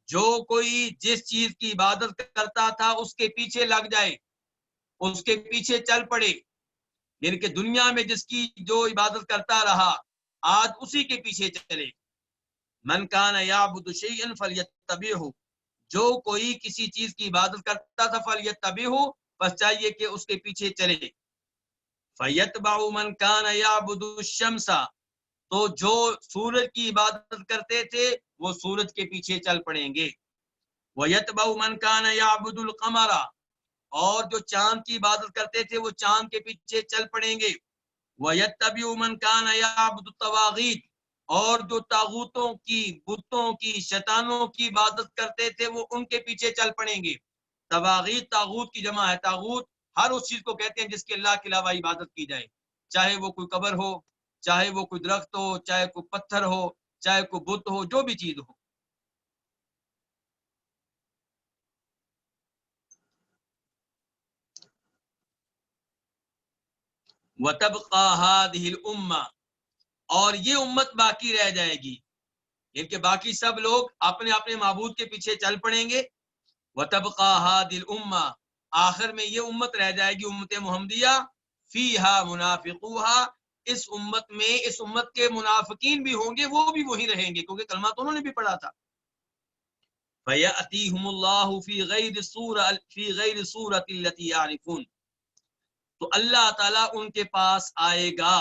جو کوئی جس چیز کی عبادت کرتا تھا اس کے پیچھے لگ جائے، اس کے پیچھے چل پڑے، یعنی کہ دنیا میں جس کی جو عبادت کرتا رہا آج اسی کے پیچھے چلے۔ من کان یعبد شیئا فلیتبعہ، جو کوئی کسی چیز کی عبادت کرتا تھا فلیتبعہ، بس چاہیے کہ اس کے پیچھے چلے۔ فیتبع من کان یعبد الشمس، تو جو سورج کی عبادت کرتے تھے وہ سورج کے پیچھے چل پڑیں گے۔ ویتبع من کان یعبد القمر، اور جو چاند کی عبادت کرتے تھے وہ چاند کے پیچھے چل پڑیں گے۔ وَيَتَّبِعُ مَنْ كَانَ يَعْبُدُ الطَّوَاغِيتَ، اور جو طاغوتوں کی، بتوں کی، شیطانوں کی عبادت کرتے تھے وہ ان کے پیچھے چل پڑیں گے۔ طواغیت طاغوت کی جمع ہے، طاغوت ہر اس چیز کو کہتے ہیں جس کے اللہ کے علاوہ عبادت کی جائے، چاہے وہ کوئی قبر ہو، چاہے وہ کوئی درخت ہو، چاہے کوئی پتھر ہو، چاہے کوئی بت ہو، جو بھی چیز ہو۔ وَتَبْقَى هَذِهِ الْأُمَّةُ، اور یہ امت باقی رہ جائے گی، یعنی کہ باقی سب لوگ اپنے اپنے معبود کے پیچھے چل پڑیں گے۔ وَتَبْقَى هَذِهِ الْأُمَّةُ، آخر میں یہ امت رہ جائے گی، امت محمدیہ، فِيهَا مُنَافِقُوهَا، اس امت میں، اس امت کے منافقین بھی ہوں گے، وہ بھی وہی رہیں گے کیونکہ کلمہ تو انہوں نے بھی پڑھا تھا۔ فَيَأْتِيهُمُ اللَّهُ فِي غَيْرِ صُورَةٍ الَّتِي يَعْرِفُونَ، تو اللہ تعالیٰ ان کے پاس آئے گا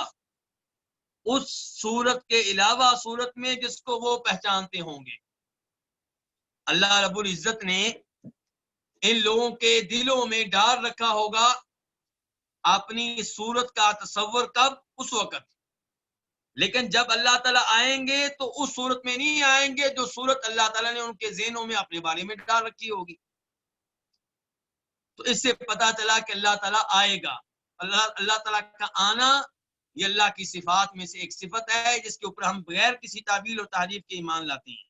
اس صورت کے علاوہ صورت میں جس کو وہ پہچانتے ہوں گے۔ اللہ رب العزت نے ان لوگوں کے دلوں میں ڈال رکھا ہوگا اپنی صورت کا تصور، کب؟ اس وقت، لیکن جب اللہ تعالیٰ آئیں گے تو اس صورت میں نہیں آئیں گے جو صورت اللہ تعالیٰ نے ان کے ذہنوں میں اپنے بارے میں ڈال رکھی ہوگی۔ تو اس سے پتا چلا کہ اللہ تعالیٰ آئے گا۔ اللہ تعالیٰ کا آنا یہ اللہ کی صفات میں سے ایک صفت ہے جس کے اوپر ہم بغیر کسی تعویل اور تحریف کے ایمان لاتے ہیں۔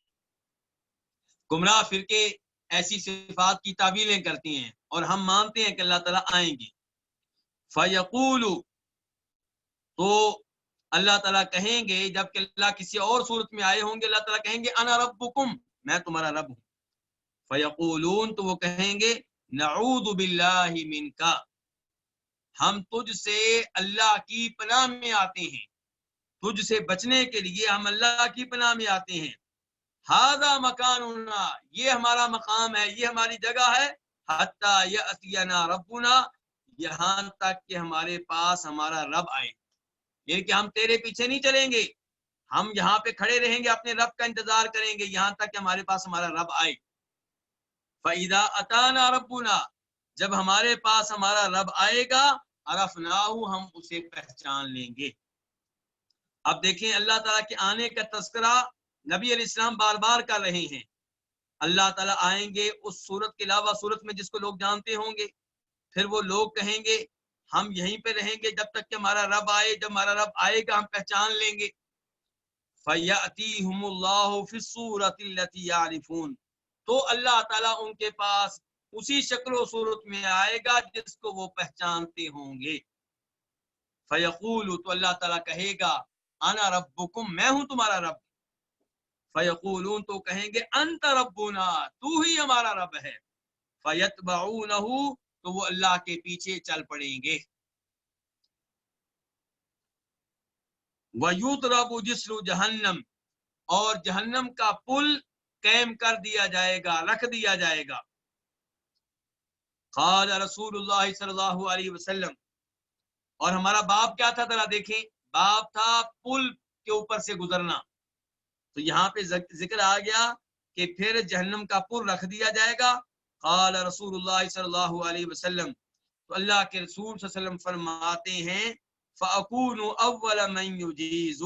گمراہ فرقے ایسی صفات کی تعویلیں کرتی ہیں اور ہم مانتے ہیں کہ اللہ تعالیٰ آئیں گے۔ فَيَقُولُ، تو اللہ تعالیٰ کہیں گے جب کہ اللہ کسی اور صورت میں آئے ہوں گے، اللہ تعالیٰ کہیں گے انا ربکم، میں تمہارا رب ہوں۔ فَيَقُولُونَ، تو وہ کہیں گے نعوذ باللہ منک، ہم تجھ سے اللہ کی پناہ میں آتے ہیں، تجھ سے بچنے کے لیے ہم اللہ کی پناہ میں آتے ہیں۔ ھذا مکاننا، یہ ہمارا مقام ہے، یہ ہماری جگہ ہے، حتی یأتینا ربنا، یہاں تک کہ ہمارے پاس ہمارا رب آئے، یعنی کہ ہم تیرے پیچھے نہیں چلیں گے، ہم یہاں پہ کھڑے رہیں گے، اپنے رب کا انتظار کریں گے یہاں تک کہ ہمارے پاس ہمارا رب آئے۔ فَإِذَا أَتَانَا رَبُّنَا، جب ہمارے پاس ہمارا رب آئے گا، عرفناہ، ہم اسے پہچان لیں گے۔ اب دیکھیں اللہ تعالیٰ کے آنے کا تذکرہ نبی علیہ السلام بار بار کر رہے ہیں۔ اللہ تعالیٰ آئیں گے اس صورت کے علاوہ صورت میں جس کو لوگ جانتے ہوں گے، پھر وہ لوگ کہیں گے ہم یہیں پہ رہیں گے جب تک کہ ہمارا رب آئے، جب ہمارا رب آئے گا ہم پہچان لیں گے۔ فَيَأْتِيهُمُ اللَّهُ فِي الصُّورَةِ الَّتِي يَعْرِفُونَ، تو اللہ تعالیٰ ان کے پاس اسی شکل و صورت میں آئے گا جس کو وہ پہچانتے ہوں گے۔ فَيَقُولُ، تو اللہ تعالیٰ کہے گا انا ربکم، میں ہوں تمہارا رب۔ فَيَقُولُونَ، تو کہیں گے انت ربنا، تو ہی ہمارا رب ہے۔ فَيَتْبَعُونَهُ، تو وہ اللہ کے پیچھے چل پڑیں گے۔ وَيُضْرَبُ جِسْرُ جَهَنَّمَ، اور جہنم کا پل قائم کر دیا جائے گا، رکھ دیا جائے گا۔ قال رسول اللہ صلی اللہ علیہ وسلم، اور ہمارا باب کیا تھا ذرا دیکھیں، باب تھا پل کے اوپر سے گزرنا، تو یہاں پہ ذکر آ گیا کہ پھر جہنم کا پل رکھ دیا جائے گا۔ قال رسول اللہ صلی اللہ علیہ وسلم، تو اللہ کے رسول صلی اللہ علیہ وسلم فرماتے ہیں فَأَكُونُ أَوَّلَ مَنْ يُجِيزُ،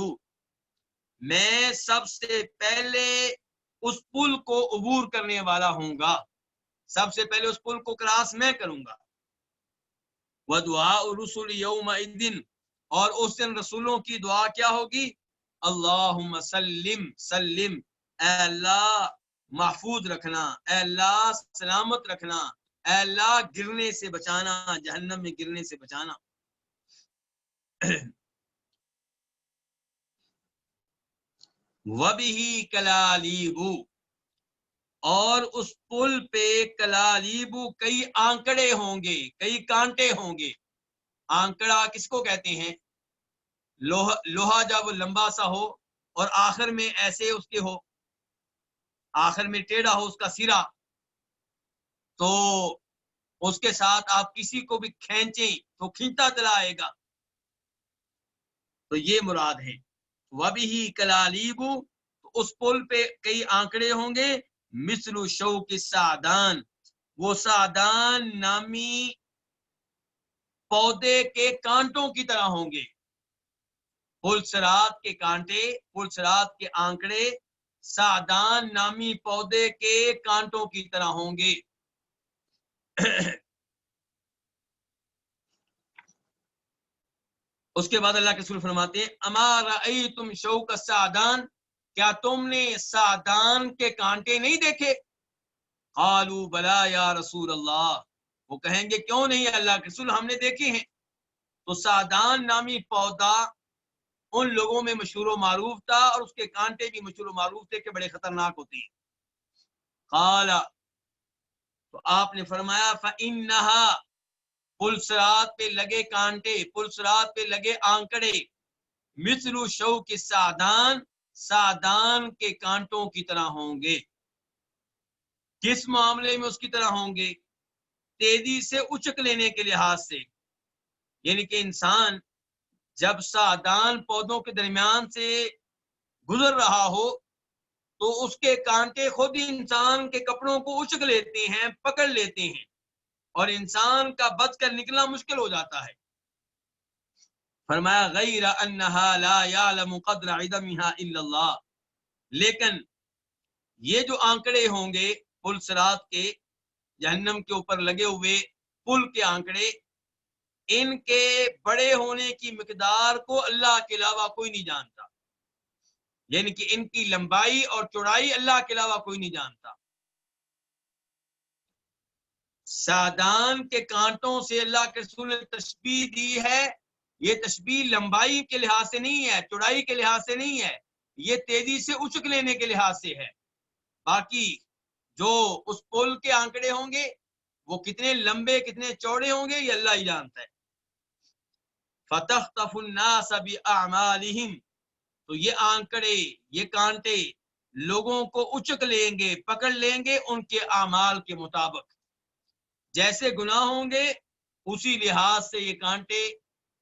میں سب سے پہلے اس پل کو عبور کرنے والا ہوں گا، سب سے پہلے اس پل کو کراس میں کروں گا۔ وَدُعَاءُ الرُّسُلِ يَوْمَئِذٍ، اور اس دن رسولوں کی دعا کیا ہوگی؟ اللہم سلم سلم، اے اللہ محفوظ رکھنا، اے اللہ سلامت رکھنا، اے اللہ گرنے سے بچانا، جہنم میں گرنے سے بچانا۔ وَبِهِ كَلَالِيبُ، اور اس پل پہ کلالیب، کئی آنکڑے ہوں گے، کئی کانٹے ہوں گے۔ آنکڑا کس کو کہتے ہیں؟ لوہا جب لمبا سا ہو اور آخر میں ایسے اس کے ہو، آخر میں ٹیڑھا ہو اس کا سرا، تو اس کے ساتھ آپ کسی کو بھی کھینچیں تو کھینچتا چلا آئے گا، تو یہ مراد ہے۔ وَبِهِ كَلَالِيبُ، اس پل پہ کئی آنکڑے ہوں گے، مثل شوک السعدان، وہ سعدان نامی پودے کے کانٹوں کی طرح ہوں گے۔ پلسرات کے کانٹے، پلسرات کے آنکڑے سعدان نامی پودے کے کانٹوں کی طرح ہوں گے۔ اس کے بعد اللہ کے رسول فرماتے ہیں اما رأیتم شوک السعدان، کیا تم نے سعدان کے کانٹے نہیں دیکھے؟ قالوا بلا یا رسول اللہ، وہ کہیں گے کیوں نہیں اللہ کے رسول، ہم نے دیکھے ہیں۔ تو سعدان نامی پودا ان لوگوں میں مشہور و معروف تھا، اور اس کے کانٹے بھی مشہور و معروف تھے کہ بڑے خطرناک ہوتے ہیں۔ قال، تو آپ نے فرمایا فإنہا، پلسرات پہ لگے کانٹے، پلسرات پہ لگے آنکڑے، مثل شوک السعدان، سعدان کے کانٹوں کی طرح ہوں گے۔ کس معاملے میں اس کی طرح ہوں گے؟ تیزی سے اچک لینے کے لحاظ سے، یعنی کہ انسان جب سعدان پودوں کے درمیان سے گزر رہا ہو تو اس کے کانٹے خود ہی انسان کے کپڑوں کو اچک لیتے ہیں، پکڑ لیتے ہیں، اور انسان کا بچ کر نکلنا مشکل ہو جاتا ہے۔ فرمایا غیر انہا لا یعلم قدر عدمہا الا اللہ، لیکن یہ جو آنکڑے ہوں گے پلسرات کے، جہنم کے اوپر لگے ہوئے پل کے آنکڑے، ان کے بڑے ہونے کی مقدار کو اللہ کے علاوہ کوئی نہیں جانتا، یعنی کہ ان کی لمبائی اور چوڑائی اللہ کے علاوہ کوئی نہیں جانتا۔ سعدان کے کانٹوں سے اللہ کے رسول نے تشبیہ دی ہے، یہ تشبیہ لمبائی کے لحاظ سے نہیں ہے، چوڑائی کے لحاظ سے نہیں ہے، یہ تیزی سے اچک لینے کے لحاظ سے ہے۔ باقی جو اس پل کے آنکڑے ہوں گے وہ کتنے لمبے کتنے چوڑے ہوں گے یہ اللہ ہی جانتا ہے۔ فَتَخْطَفُ النَّاسَ بِأَعْمَالِهِمْ، تو یہ آنکڑے، یہ کانٹے لوگوں کو اچک لیں گے، پکڑ لیں گے ان کے اعمال کے مطابق، جیسے گناہ ہوں گے اسی لحاظ سے یہ کانٹے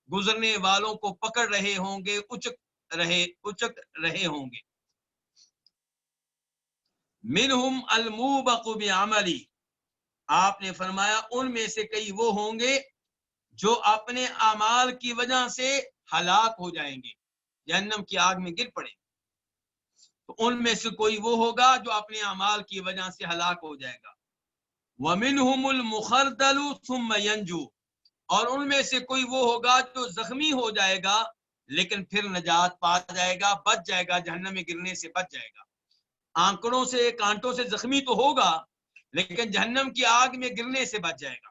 گزرنے والوں کو پکڑ رہے ہوں گے، اچک رہے ہوں گے۔ منہم الموبق بعملی، آپ نے فرمایا ان میں سے کئی وہ ہوں گے جو اپنے اعمال کی وجہ سے ہلاک ہو جائیں گے، جہنم کی آگ میں گر پڑے، تو ان میں سے کوئی وہ ہوگا جو اپنے اعمال کی وجہ سے ہلاک ہو جائے گا۔ وَمِنْهُمُ الْمُخَرْدَلُ ثُمَّ يَنْجُو، اور ان میں سے کوئی وہ ہوگا جو زخمی ہو جائے گا لیکن پھر نجات پا جائے گا، بچ جائے گا، جہنم میں گرنے سے بچ جائے گا۔ آنکڑوں سے، کانٹوں سے زخمی تو ہوگا لیکن جہنم کی آگ میں گرنے سے بچ جائے گا۔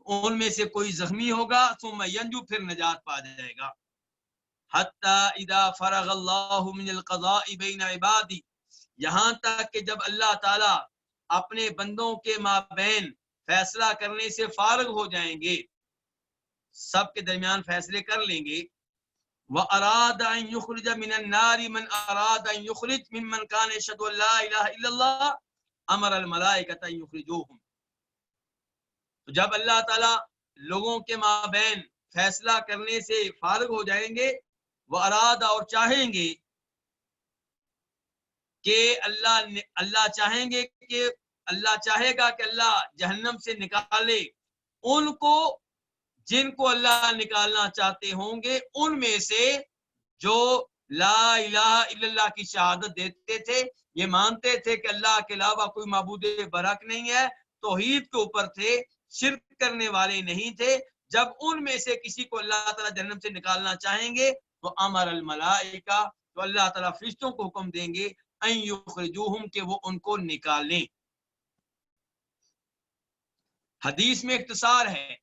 ان میں سے کوئی زخمی ہوگا، ثم ینجو، پھر نجات پا جائے گا۔ حتی اذا فرغ اللہ من القضاء بین عبادی، یہاں تک کہ جب اللہ تعالی اپنے بندوں کے مابین فیصلہ کرنے سے فارغ ہو جائیں گے، سب کے درمیان فیصلے کر لیں گے۔ وَأَرَادَ أَن يُخْرِجَ مِنَ النَّارِ مَنْ أَرَادَ أَن يُخْرِجَ مِمَّنْ كَانَ يَشْهَدُ أَن لَا إِلَهَ إِلَّا اللَّهُ أَمَرَ الْمَلَائِكَةَ أَن يُخْرِجُوهُمْ، تو جب اللہ تعالیٰ لوگوں کے مابین فیصلہ کرنے سے فارغ ہو جائیں گے، وہ ارادہ اور چاہیں گے کہ اللہ چاہیں گے کہ اللہ چاہے گا کہ اللہ جہنم سے نکالے ان کو جن کو اللہ نکالنا چاہتے ہوں گے، ان میں سے جو لا الہ الا اللہ کی شہادت دیتے تھے، یہ مانتے تھے کہ اللہ کے علاوہ کوئی معبود برحق نہیں ہے، توحید کے اوپر تھے، شرک کرنے والے نہیں تھے۔ جب ان میں سے کسی کو اللہ تعالیٰ جہنم سے نکالنا چاہیں گے تو امر الملائکہ، تو اللہ تعالیٰ فرشتوں کو حکم دیں گے ان یخرجوہم، کہ وہ ان کو نکالیں۔ حدیث میں اختصار ہے،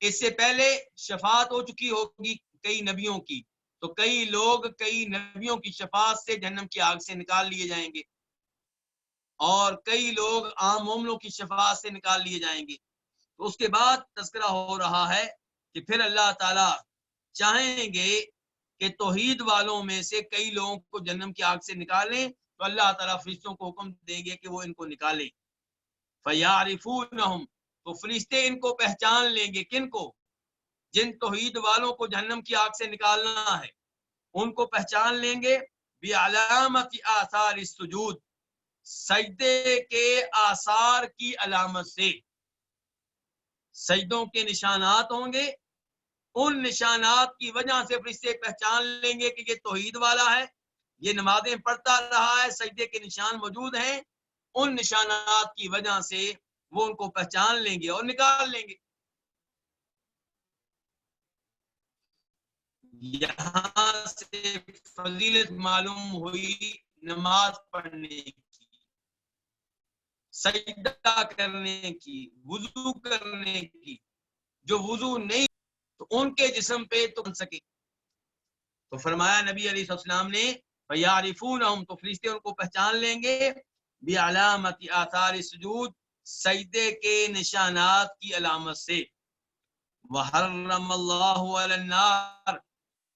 اس سے پہلے شفاعت ہو چکی ہوگی کئی نبیوں کی، تو کئی لوگ کئی نبیوں کی شفاعت سے جہنم کی آگ سے نکال لیے جائیں گے، اور کئی لوگ عام مومنوں کی شفاعت سے نکال لیے جائیں گے۔ تو اس کے بعد تذکرہ ہو رہا ہے کہ پھر اللہ تعالیٰ چاہیں گے کہ توحید والوں میں سے کئی لوگوں کو جہنم کی آگ سے نکالیں، تو اللہ تعالیٰ فرشتوں کو حکم دیں گے کہ وہ ان کو نکالیں۔ فَيَعْرِفُونَهُمْ، تو فرشتے ان کو پہچان لیں گے، کن کو؟ جن توحید والوں کو جہنم کی آگ سے نکالنا ہے ان کو پہچان لیں گے۔ بِعَلَامَةِ آثَارِ السُّجُودِ، سجدے کے آثار کی علامت سے، سجدوں کے نشانات ہوں گے، ان نشانات کی وجہ سے فرشتے پہچان لیں گے کہ یہ توحید والا ہے، یہ نمازیں پڑھتا رہا ہے، سجدے کے نشان موجود ہیں، ان نشانات کی وجہ سے وہ ان کو پہچان لیں گے اور نکال لیں گے۔ یہاں سے فضیلت معلوم ہوئی نماز پڑھنے کی، سجدہ کرنے کی، وضو کرنے کی۔ جو وضو نہیں تو ان کے جسم پہ تو بن سکے، تو فرمایا نبی علیہ السلام نے فَيَعْرِفُونَهُمْ، تو فرشتے ان کو پہچان لیں گے بِعَلَامَةِ آثَارِ السُّجُودِ، سجدے کے نشانات کی علامت سے۔ وَحَرَّمَ اللَّهُ عَلَى النَّارِ،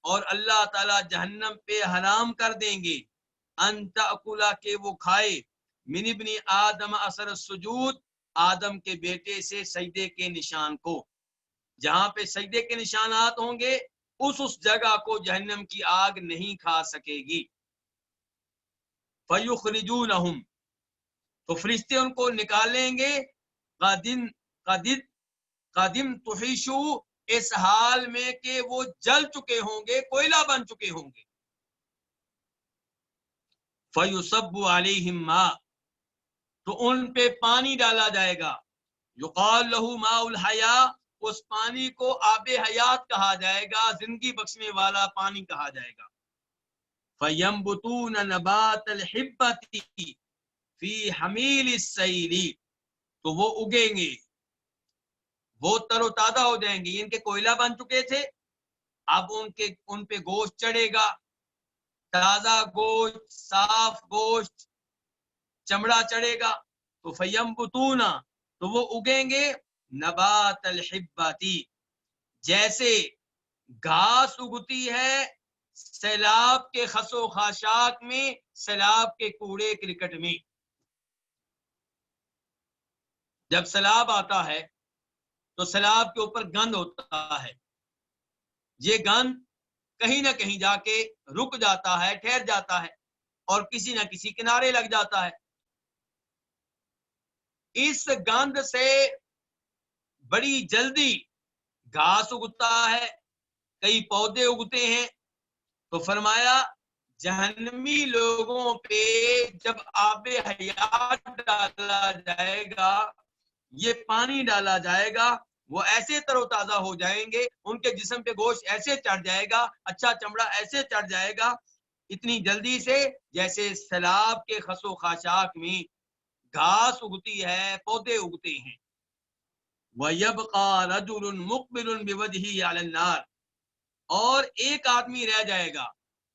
اور اللہ تعالیٰ جہنم پہ حرام کر دیں گے ان تأکلا، کہ وہ کھائے، من ابن آدم اثر السجود، آدم کے بیٹے سے سجدے کے نشان کو۔ جہاں پہ سجدے کے نشانات ہوں گے اس جگہ کو جہنم کی آگ نہیں کھا سکے گی۔ فَيُخْرِجُونَهُمْ، تو فرشتے ان کو نکالیں گے، قدم تحیشو، اس حال میں کہ وہ جل چکے ہوں گے، کوئلہ بن چکے ہوں گے۔ فَيُصَبُّ عَلَيْهِمْ مَاء، تو ان پہ پانی ڈالا جائے گا، یقال لہو ماء الحیاء، اس پانی کو آب حیات کہا جائے گا، زندگی بخشنے والا پانی کہا جائے گا۔ فَيَنْبُتُونَ نَبَاتَ الْحِبَّةِ فِي حَمِيلِ السَّيْلِ، تو وہ اگیں گے، وہ تر و تازہ ہو جائیں گے۔ ان کے کوئلہ بن چکے تھے، اب ان پہ گوشت چڑھے گا، تازہ گوشت، صاف گوشت، چمڑا چڑھے گا۔ تو فَيَنْبُتُونَ، تو وہ اگیں گے، نبات الحباتی، جیسے گھاس اگتی ہے سیلاب کے خس و خاشاک میں، سیلاب کے کوڑے کرکٹ میں۔ جب سیلاب آتا ہے تو سیلاب کے اوپر گند ہوتا ہے، یہ گند کہیں نہ کہیں جا کے رک جاتا ہے، ٹھہر جاتا ہے اور کسی نہ کسی کنارے لگ جاتا ہے۔ اس گند سے بڑی جلدی گھاس اگتا ہے، کئی پودے اگتے ہیں۔ تو فرمایا جہنمی لوگوں پہ جب آب حیات ڈالا جائے گا، یہ پانی ڈالا جائے گا، وہ ایسے تر و تازہ ہو جائیں گے، ان کے جسم پہ گوشت ایسے چڑھ جائے گا، اچھا چمڑا ایسے چڑھ جائے گا اتنی جلدی سے جیسے سیلاب کے خس و خاشاک میں گھاس اگتی ہے، پودے اگتے ہیں۔ وَيَبْقَى رَجُلٌ مُقْبِلٌ بِوَجْهِهِ عَلَى النَّارِ، اور ایک آدمی رہ جائے گا،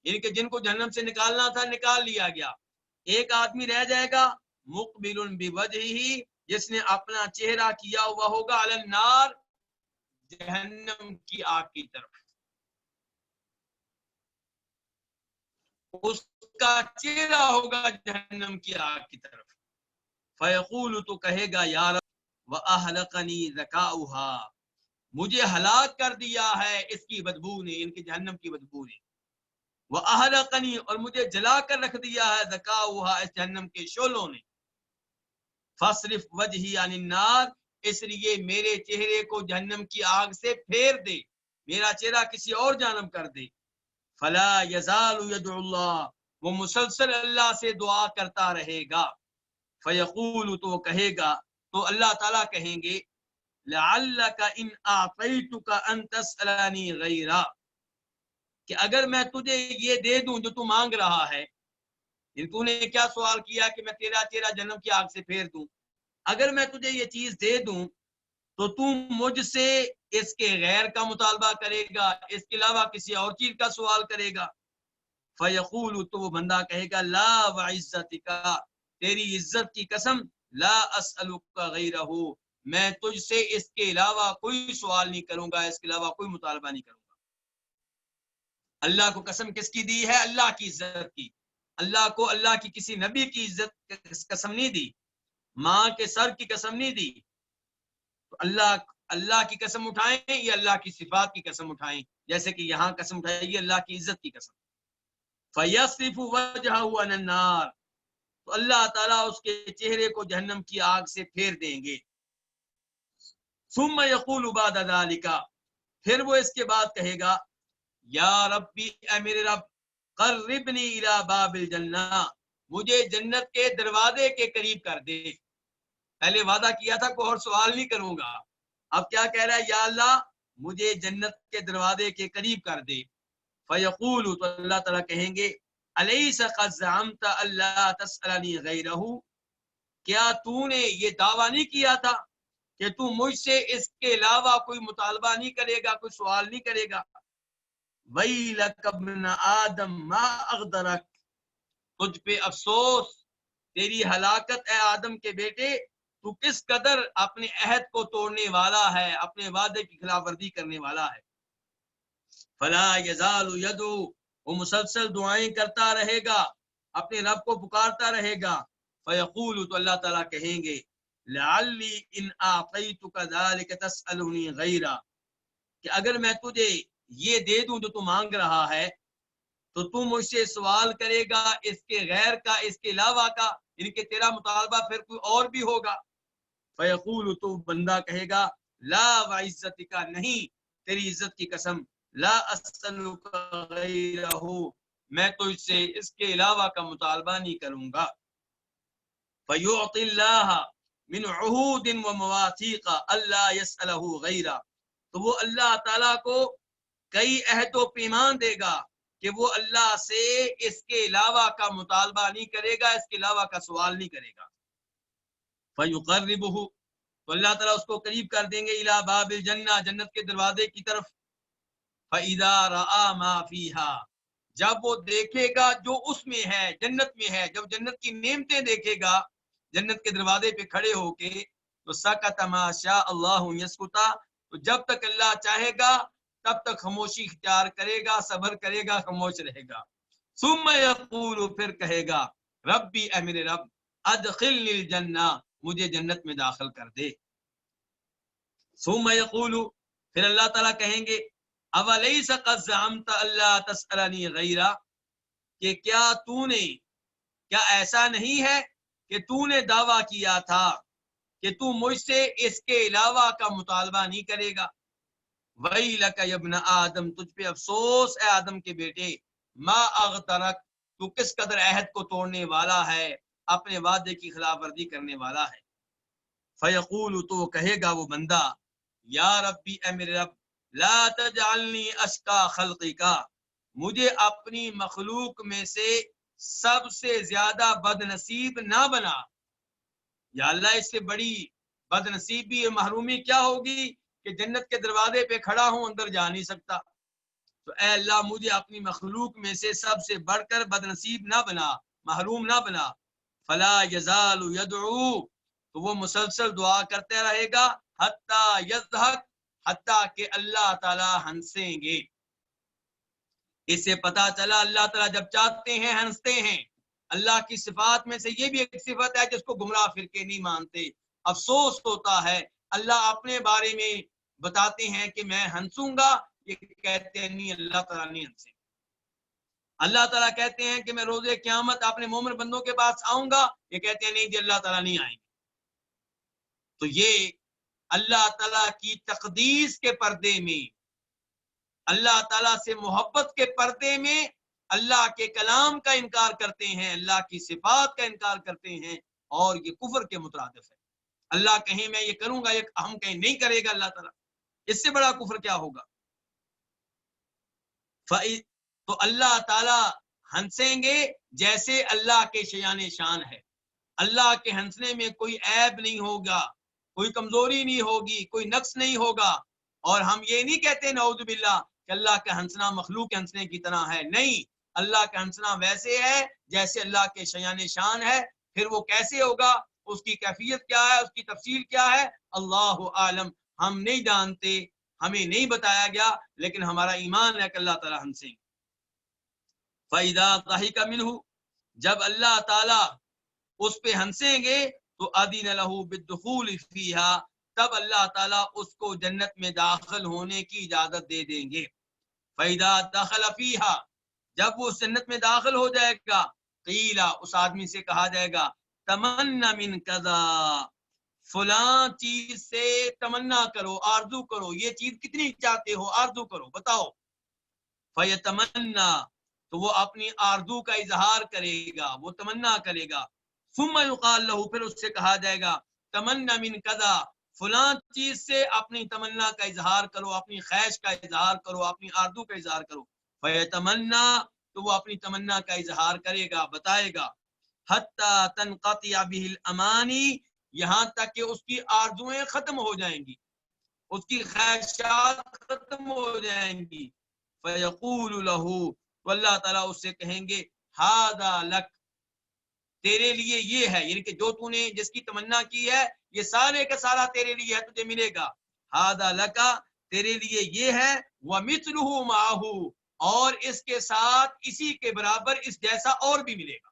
یعنی کہ جن کو جہنم سے نکالنا تھا نکال لیا گیا، ایک آدمی رہ جائے گا مقبل بوجهه، جس نے اپنا چہرہ کیا ہوا ہوگا علی النار، جہنم کی آگ کی طرف، اس کا چہرہ ہوگا جہنم کی آگ کی طرف۔ فیقول، تو کہے گا یا رب واہلکنی ذکاؤھا، مجھے ہلاک کر دیا ہے اس کی بدبو نے، ان کی جہنم کی بدبو نے۔ وَأَحْرَقَنِي، اور مجھے جلا کر رکھ دیا ہے ذکاؤھا، اس جہنم کے شعلوں نے۔ فَاصْرِفْ وَجْهِي عَنِ النَّارِ، اس لیے میرے چہرے کو جہنم کی آگ سے پھیر دے، میرا چہرہ کسی اور جانب کر دے۔ فَلَا يَزَالُ يَدْعُو اللَّهُ، وہ مسلسل اللہ سے دعا کرتا رہے گا۔ فَيَقُولُ، تو وہ کہے گا، تو اللہ تعالیٰ کہیں گے لَعَلَّكَ إِنْ أَعْطَيْتُكَ أَن تَسْأَلَنِي غَيْرَا، کہ اگر میں تجھے یہ دے دوں جو تو مانگ رہا ہے، تو نے کیا سوال کیا کہ میں تیرا چہرہ جہنم کی آگ سے پھیر دوں، اگر میں تجھے یہ چیز دے دوں تو تم مجھ سے اس کے غیر کا مطالبہ کرے گا، اس کے علاوہ کسی اور چیز کا سوال کرے گا۔ فیقول، تو وہ بندہ کہے گا لا وعزتک، تیری عزت کی قسم، لا اسألک غیرہ، میں تجھ سے اس کے علاوہ کوئی سوال نہیں کروں گا، اس کے علاوہ کوئی مطالبہ نہیں کروں گا۔ اللہ کو قسم کس کی دی ہے؟ اللہ کی عزت کی۔ اللہ کو اللہ کی کسی نبی کی عزت قسم نہیں دی، ماں کے سر کی قسم نہیں دی، تو اللہ کی قسم اٹھائیں یا اللہ کی صفات کی قسم اٹھائیں، جیسے کہ یہاں قسم اٹھائے گی اللہ کی عزت کی قسم۔ فَيَصْرِفُ وَجْهَهُ عَنِ النَّارِ، تو اللہ تعالیٰ اس کے چہرے کو جہنم کی آگ سے پھیر دیں گے۔ ثُمَّ يَقُولُ بَعْدَ ذَلِكَ، پھر وہ اس کے بعد کہے گا یا ربی، اے میرے رب، قربنی الی باب الجنہ، مجھے جنت کے دروازے کے قریب کر دے۔ پہلے وعدہ کیا تھا کوئی اور سوال نہیں کروں گا، اب کیا کہہ رہا ہے؟ یا اللہ مجھے جنت کے دروازے کے قریب کر دے۔ فیقول، تو اللہ تعالیٰ کہیں گے الیس قد زعمت الا تسألنی غیرہ، کیا تو نے یہ دعویٰ نہیں کیا تھا کہ تو مجھ سے اس کے علاوہ کوئی مطالبہ نہیں کرے گا، کوئی سوال نہیں کرے گا؟ ویلک ابن آدم ما اغدرک، تجھ پہ افسوس، تیری ہلاکت اے آدم کے بیٹے، تو کس قدر اپنے عہد کو توڑنے والا ہے، اپنے وعدے کی خلاف ورزی کرنے والا ہے۔ فلا یزال یدعو، وہ مسلسل دعائیں کرتا رہے گا، اپنے رب کو پکارتا رہے گا۔ فیقول، تو اللہ تعالیٰ کہیں گے لعلی ان اعطیتک ذلک تسألنی غیرہ، کہ اگر میں تجھے یہ دے دوں جو تو مانگ رہا ہے تو تم مجھ سے سوال کرے گا اس کے غیر کا، اس کے علاوہ کا، یعنی کہ تیرا مطالبہ پھر کوئی اور بھی ہوگا۔ فیقول، تو بندہ کہے گا لا وعزتک، نہیں تیری عزت کی قسم، لا اسألک غیرہ، میں تو اس سے اس کے علاوہ کا مطالبہ نہیں کروں گا۔ فیعطی اللہ من عہود ومواثیق الا یسألہ غیرہ، تو وہ اللہ تعالیٰ کو کئی عہد و پیمان دے گا کہ وہ اللہ سے اس کے علاوہ کا مطالبہ نہیں کرے گا، اس کے علاوہ کا سوال نہیں کرے گا۔ فیقربہ، تو اللہ تعالیٰ اس کو قریب کر دیں گے الی باب الجنہ، جنت کے دروازے کی طرف۔ فاذا رأى ما فیہا، جب وہ دیکھے گا جو اس میں ہے، جنت میں ہے، جب جنت کی نعمتیں دیکھے گا جنت کے دروازے پہ کھڑے ہو کے، تو سکت ما شاء اللہ یسکتا، تو جب تک اللہ چاہے گا تب تک خاموشی اختیار کرے گا، صبر کرے گا، خاموش رہے گا. ثم یقول، پھر کہے گا ربی اے میرے رب، ادخلنی الجنہ، مجھے جنت میں داخل کر دے. ثم یقول، پھر اللہ تعالیٰ کہیں گے اولیس قد زعمت اللہ تسألنی غیرہ، کہ کیا ایسا نہیں ہے کہ تو نے دعویٰ کیا تھا کہ تو مجھ سے اس کے علاوہ کا مطالبہ نہیں کرے گا. ویلک یا ابن آدم، تجھ پہ افسوس اے آدم کے بیٹے، ما اغترک، تو کس قدر عہد کو توڑنے والا ہے، اپنے وعدے کی خلاف ورزی کرنے والا ہے. فیقول، تو کہے گا وہ بندہ یا ربی اے میرے رب، لا تجعلنی اشقا خلقک، مجھے اپنی مخلوق میں سے سب سے زیادہ بد نصیب نہ بنا. یا اللہ، اس سے بڑی بد نصیبی اور محرومی کیا ہوگی کہ جنت کے دروازے پہ کھڑا ہوں، اندر جا نہیں سکتا. تو اے اللہ، مجھے اپنی مخلوق میں سے سب سے بڑھ کر بد نصیب نہ بنا، محروم نہ بنا. فلا یزال یدعو، تو وہ مسلسل دعا کرتے رہے گا، حتی یضحک، حتی کہ اللہ تعالی ہنسیں گے. اس سے پتا چلا اللہ تعالیٰ جب چاہتے ہیں ہنستے ہیں. اللہ کی صفات میں سے یہ بھی ایک صفت ہے جس کو گمراہ فرقے نہیں مانتے. افسوس ہوتا ہے اللہ اپنے بارے میں بتاتے ہیں کہ میں ہنسوں گا، یہ کہتے ہیں نہیں، اللہ تعالیٰ نہیں ہنسے. اللہ تعالیٰ کہتے ہیں کہ میں روز قیامت اپنے مومن بندوں کے پاس آؤں گا، یہ کہتے ہیں نہیں جی، اللہ تعالیٰ نہیں آئیں گے. تو یہ اللہ تعالیٰ کی تقدیس کے پردے میں، اللہ تعالیٰ سے محبت کے پردے میں اللہ کے کلام کا انکار کرتے ہیں، اللہ کی صفات کا انکار کرتے ہیں، اور یہ کفر کے مترادف ہے. اللہ کہیں میں یہ کروں گا، یہ ہم کہیں نہیں کرے گا اللہ تعالیٰ. اس سے بڑا کفر کیا ہوگا؟ تو اللہ تعالیٰ ہنسیں گے جیسے اللہ کے شیان شان ہے. اللہ کے ہنسنے میں کوئی عیب نہیں ہوگا، کوئی کمزوری نہیں ہوگی، کوئی نقص نہیں ہوگا. اور ہم یہ نہیں کہتے نعوذ باللہ کہ اللہ کا ہنسنا مخلوق کے ہنسنے کی طرح ہے. نہیں، اللہ کا ہنسنا ویسے ہے جیسے اللہ کے شیان شان ہے. پھر وہ کیسے ہوگا، اس کی کیفیت کیا ہے، اس کی تفصیل کیا ہے، اللہ عالم، ہم نہیں جانتے، ہمیں نہیں بتایا گیا. لیکن ہمارا ایمان ہے کہ اللہ تعالیٰ ہنسیں. فَإِذَا ضَحِكَ مِنْهُ، جب اللہ تعالیٰ اس پہ ہنسیں گے تو أَذِنَ لَهُ بِالدُّخُولِ فِيهَا، تب اللہ تعالیٰ اس کو جنت میں داخل ہونے کی اجازت دے دیں گے. فَإِذَا دَخَلَ فِيهَا، جب وہ جنت میں داخل ہو جائے گا، قِيلَ، اس آدمی سے کہا جائے گا تَمَنَّ مِنْ كَذَا، فلاں چیز سے تمنا کرو، آرزو کرو، یہ چیز کتنی چاہتے ہو، آرزو کرو، بتاؤ. فَيَتَمَنَّا، تو وہ اپنی آرزو کا اظہار کرے گا، وہ تمنا کرے گا. ثم يقال له، پھر اس سے کہا جائے گا تمنا من کذا، فلاں چیز سے اپنی تمنا کا اظہار کرو، اپنی خواہش کا اظہار کرو، اپنی آرزو کا اظہار کرو. فیتمنا، تو وہ اپنی تمنا کا اظہار کرے گا، بتائے گا. حتی تنقطع به الامانی، یہاں تک کہ اس کی آرزویں ختم ہو جائیں گی، اس کی خواہشات ختم ہو جائیں گی. فیقول له، تو اللہ تعالیٰ اس سے کہیں گے ھذا لک، تیرے لیے یہ ہے، یعنی کہ جو تو نے جس کی تمنا کی ہے یہ سارے کا سارا تیرے لیے ہے، تجھے ملے گا. ھذا لک، تیرے لیے یہ ہے. ومثلہ معہ، اور اس کے ساتھ اسی کے برابر اس جیسا اور بھی ملے گا.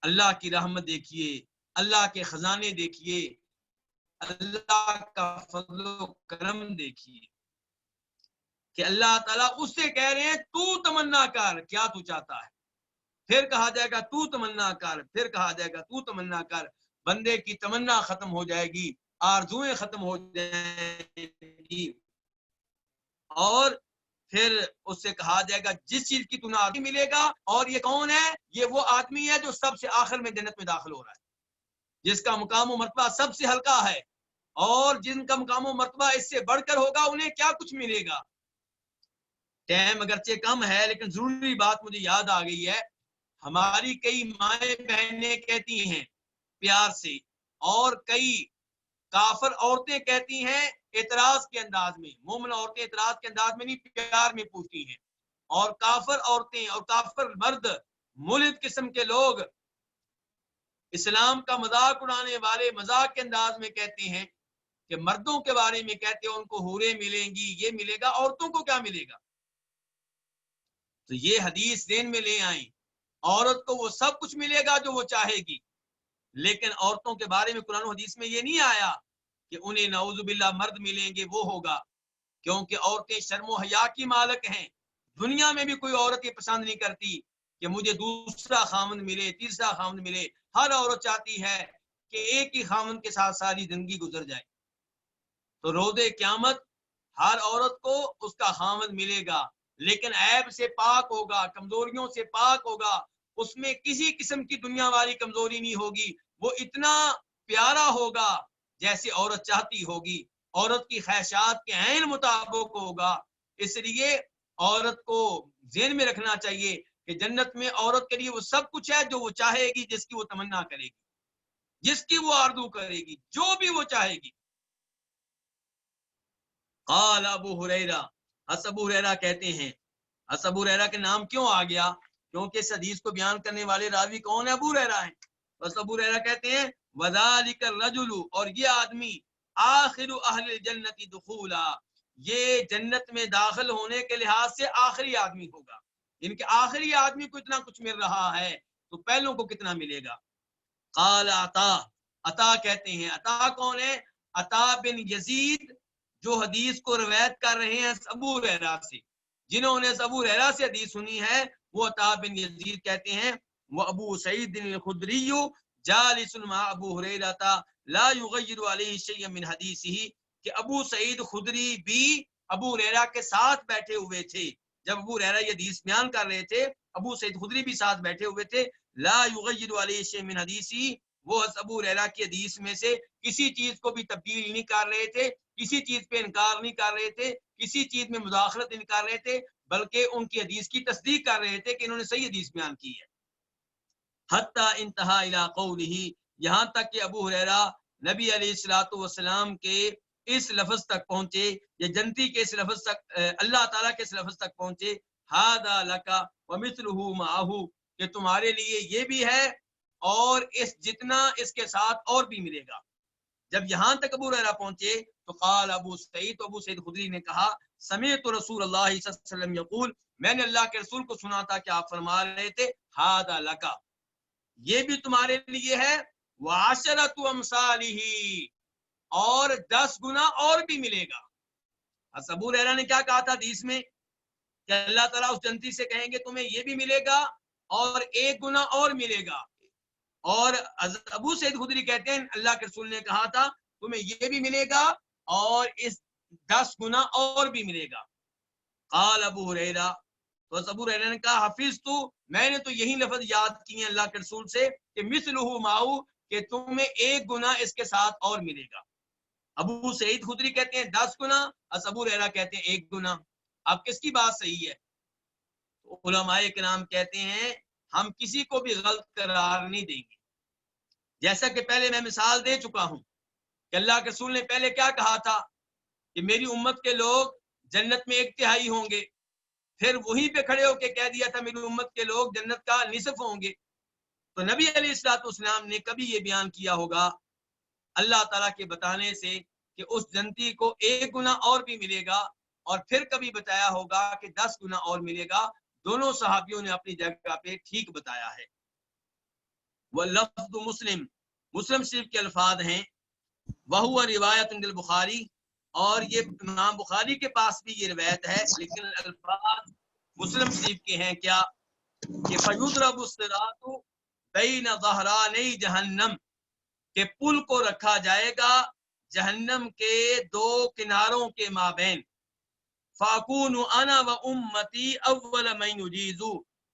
اللہ کی رحمت دیکھیے، اللہ کے خزانے دیکھیے، اللہ کا فضل و کرم دیکھیے کہ اللہ تعالیٰ اس سے کہہ رہے ہیں تو تمنا کر، کیا تو چاہتا ہے. پھر کہا جائے گا تو تمنا کر، پھر کہا جائے گا تو تمنا کر. بندے کی تمنا ختم ہو جائے گی، آرزویں ختم ہو جائیں گی، اور پھر اس سے کہا جائے گا جس چیز کی تمہیں آرزو ملے گا. اور یہ کون ہے؟ یہ وہ آدمی ہے جو سب سے آخر میں جنت میں داخل ہو رہا ہے، جس کا مقام و مرتبہ سب سے ہلکا ہے، اور جن کا مقام و مرتبہ اس سے بڑھ کر ہوگا انہیں کیا کچھ ملے گا. ٹائم اگرچہ کم ہے لیکن ضروری بات مجھے یاد آ گئی ہے. ہماری کئی مائیں بہنیں کہتی ہیں پیار سے، اور کئی کافر عورتیں کہتی ہیں اعتراض کے انداز میں. مومن عورتیں اعتراض کے انداز میں نہیں، پیار میں پوچھتی ہیں. اور کافر عورتیں اور کافر مرد، ملحد قسم کے لوگ، اسلام کا مذاق اڑانے والے مذاق کے انداز میں کہتے ہیں کہ مردوں کے بارے میں کہتے ہیں ان کو حوریں ملیں گی، یہ ملے گا، عورتوں کو کیا ملے گا؟ تو یہ حدیث ذہن میں لے آئیں، عورت کو وہ سب کچھ ملے گا جو وہ چاہے گی، لیکن عورتوں کے بارے میں قرآن و حدیث میں یہ نہیں آیا کہ انہیں نعوذ باللہ مرد ملیں گے وہ ہوگا، کیونکہ عورتیں شرم و حیا کی مالک ہیں۔ دنیا میں بھی کوئی عورت یہ پسند نہیں کرتی کہ مجھے دوسرا خامند ملے، تیسرا خامند ملے۔ ہر عورت چاہتی ہے کہ ایک ہی خامند کے ساتھ ساری زندگی گزر جائے۔ تو روز قیامت ہر عورت کو اس کا خامند ملے گا، لیکن عیب سے پاک ہوگا، کمزوریوں سے پاک ہوگا، اس میں کسی قسم کی دنیا والی کمزوری نہیں ہوگی، وہ اتنا پیارا ہوگا جیسے عورت چاہتی ہوگی، عورت کی خواہشات کے عین مطابق ہوگا۔ اس لیے عورت کو ذہن میں رکھنا چاہیے کہ جنت میں عورت کے لیے وہ سب کچھ ہے جو وہ چاہے گی، جس کی وہ تمنا کرے گی، جس کی وہ آرزو کرے گی، جو بھی وہ چاہے گی۔ قال ابو ہریرہ، ابو ہریرہ کہتے ہیں، ابو ہریرہ کے نام کیوں آ گیا؟ کیونکہ اس حدیث کو بیان کرنے والے راوی کون ہے؟ ابو ہریرہ ہیں۔ بس ابو ہریرہ کہتے ہیں وذالک الرجل، اور یہ آدمی آخر اہل الجنت دخولا، یہ جنت میں داخل ہونے کے لحاظ سے آخری آدمی ہوگا۔ ان کے آخری آدمی کو اتنا کچھ مل رہا ہے تو پہلوں کو کتنا ملے گا؟ قال عطا، عطا کہتے ہیں، عطا کون ہے؟ عطا بن یزید، جو حدیث کو روایت کر رہے ہیں ابو ہریرہ سے، جنہوں نے ابو ہریرہ سے حدیث سنی ہے وہ عطا بن یزید کہتے ہیں وہ ابو سعید الخدری جالس مع ابو ہریرہ لا یغیر علیہ شیئا من حدیثہ، کہ ابو سعید خدری بھی ابو ہریرہ کے ساتھ بیٹھے ہوئے تھے جب ابو ہریرہ یہ حدیث بیان کر رہے تھے، ابو سعید خدری بھی ساتھ بیٹھے ہوئے تھے۔ لا یغیر علیہ شیئا من حدیثہ، وہ ابو ہریرہ کی حدیث میں سے کسی چیز کو بھی تبدیل نہیں کر رہے تھے، کسی چیز پہ انکار نہیں کر رہے تھے، کسی چیز میں مداخلت نہیں کر رہے تھے، بلکہ ان کی حدیث کی تصدیق کر رہے تھے کہ انہوں نے صحیح حدیث بیان کی ہے۔ حتی انتہا الی قولہ، یہاں تک کہ ابو ہریرہ نبی علیہ الصلوۃ والسلام کے اس لفظ تک پہنچے، یا جنتی کے اس لفظ تک، اللہ تعالیٰ کے اس لفظ تک پہنچے، ھذا لک ومثلہ معہ، کہ تمہارے لیے یہ بھی ہے اور اس جتنا اس کے ساتھ اور بھی ملے گا۔ جب یہاں تک ابو ہریرہ پہنچے تو قال ابو سعید، تو ابو سعید خدری نے کہا سمعت رسول اللہ صلی اللہ علیہ وسلم یقول، میں نے اللہ کے رسول کو سنا تھا کہ آپ فرما رہے تھے ھذا لک، یہ بھی تمہارے لیے ہے، وعشرۃ امثالہ، اور 10 گنا اور بھی ملے گا۔ ابو ہریرہ نے کیا کہا تھا حدیث میں کہ اللہ تعالیٰ اس جنتی سے کہیں گے تمہیں یہ بھی ملے گا اور 1 گنا اور ملے گا، اور ابو سعید خدری کہتے ہیں اللہ کے رسول نے کہا تھا تمہیں یہ بھی ملے گا اور اس 10 گنا اور بھی ملے گا۔ قال ابو ہریرہ، تو ابو ہریرہ نے کہا حفظ تو، میں نے تو یہی لفظ یاد کیے اللہ کے رسول سے کہ مثلہ معہ، کہ تمہیں 1 گنا اس کے ساتھ اور ملے گا۔ ابو سعید خدری کہتے ہیں 10 گنا، ابو ہریرہ کہتے ہیں 1 گنا۔ اب کس کی بات صحیح ہے؟ تو علماء کرام کہتے ہیں ہم کسی کو بھی غلط قرار نہیں دیں گے، جیسا کہ پہلے میں مثال دے چکا ہوں کہ اللہ کے رسول نے پہلے کیا کہا تھا کہ میری امت کے لوگ جنت میں 1/3 ہوں گے، پھر وہیں پہ کھڑے ہو کے کہہ دیا تھا میری امت کے لوگ جنت کا نصف ہوں گے۔ تو نبی علیہ الصلوۃ والسلام نے کبھی یہ بیان کیا ہوگا اللہ تعالیٰ کے بتانے سے کہ اس جنتی کو 1 گنا اور بھی ملے گا، اور پھر کبھی بتایا ہوگا کہ 10 گنا اور ملے گا؟ دونوں صحابیوں نے اپنی جگہ پہ ٹھیک بتایا ہے۔ واللفظ مسلم، مسلم شریف کے الفاظ ہیں، وہو روایت عند البخاری، اور یہ امام بخاری کے پاس بھی یہ روایت ہے، لیکن الفاظ مسلم شریف کے ہیں کیا کہ فیضرب الصراط بین ظہرانی جہنم، کہ پل کو رکھا جائے گا جہنم کے 2 کناروں کے مابین، فاکون انا و امتی اول من یجیز،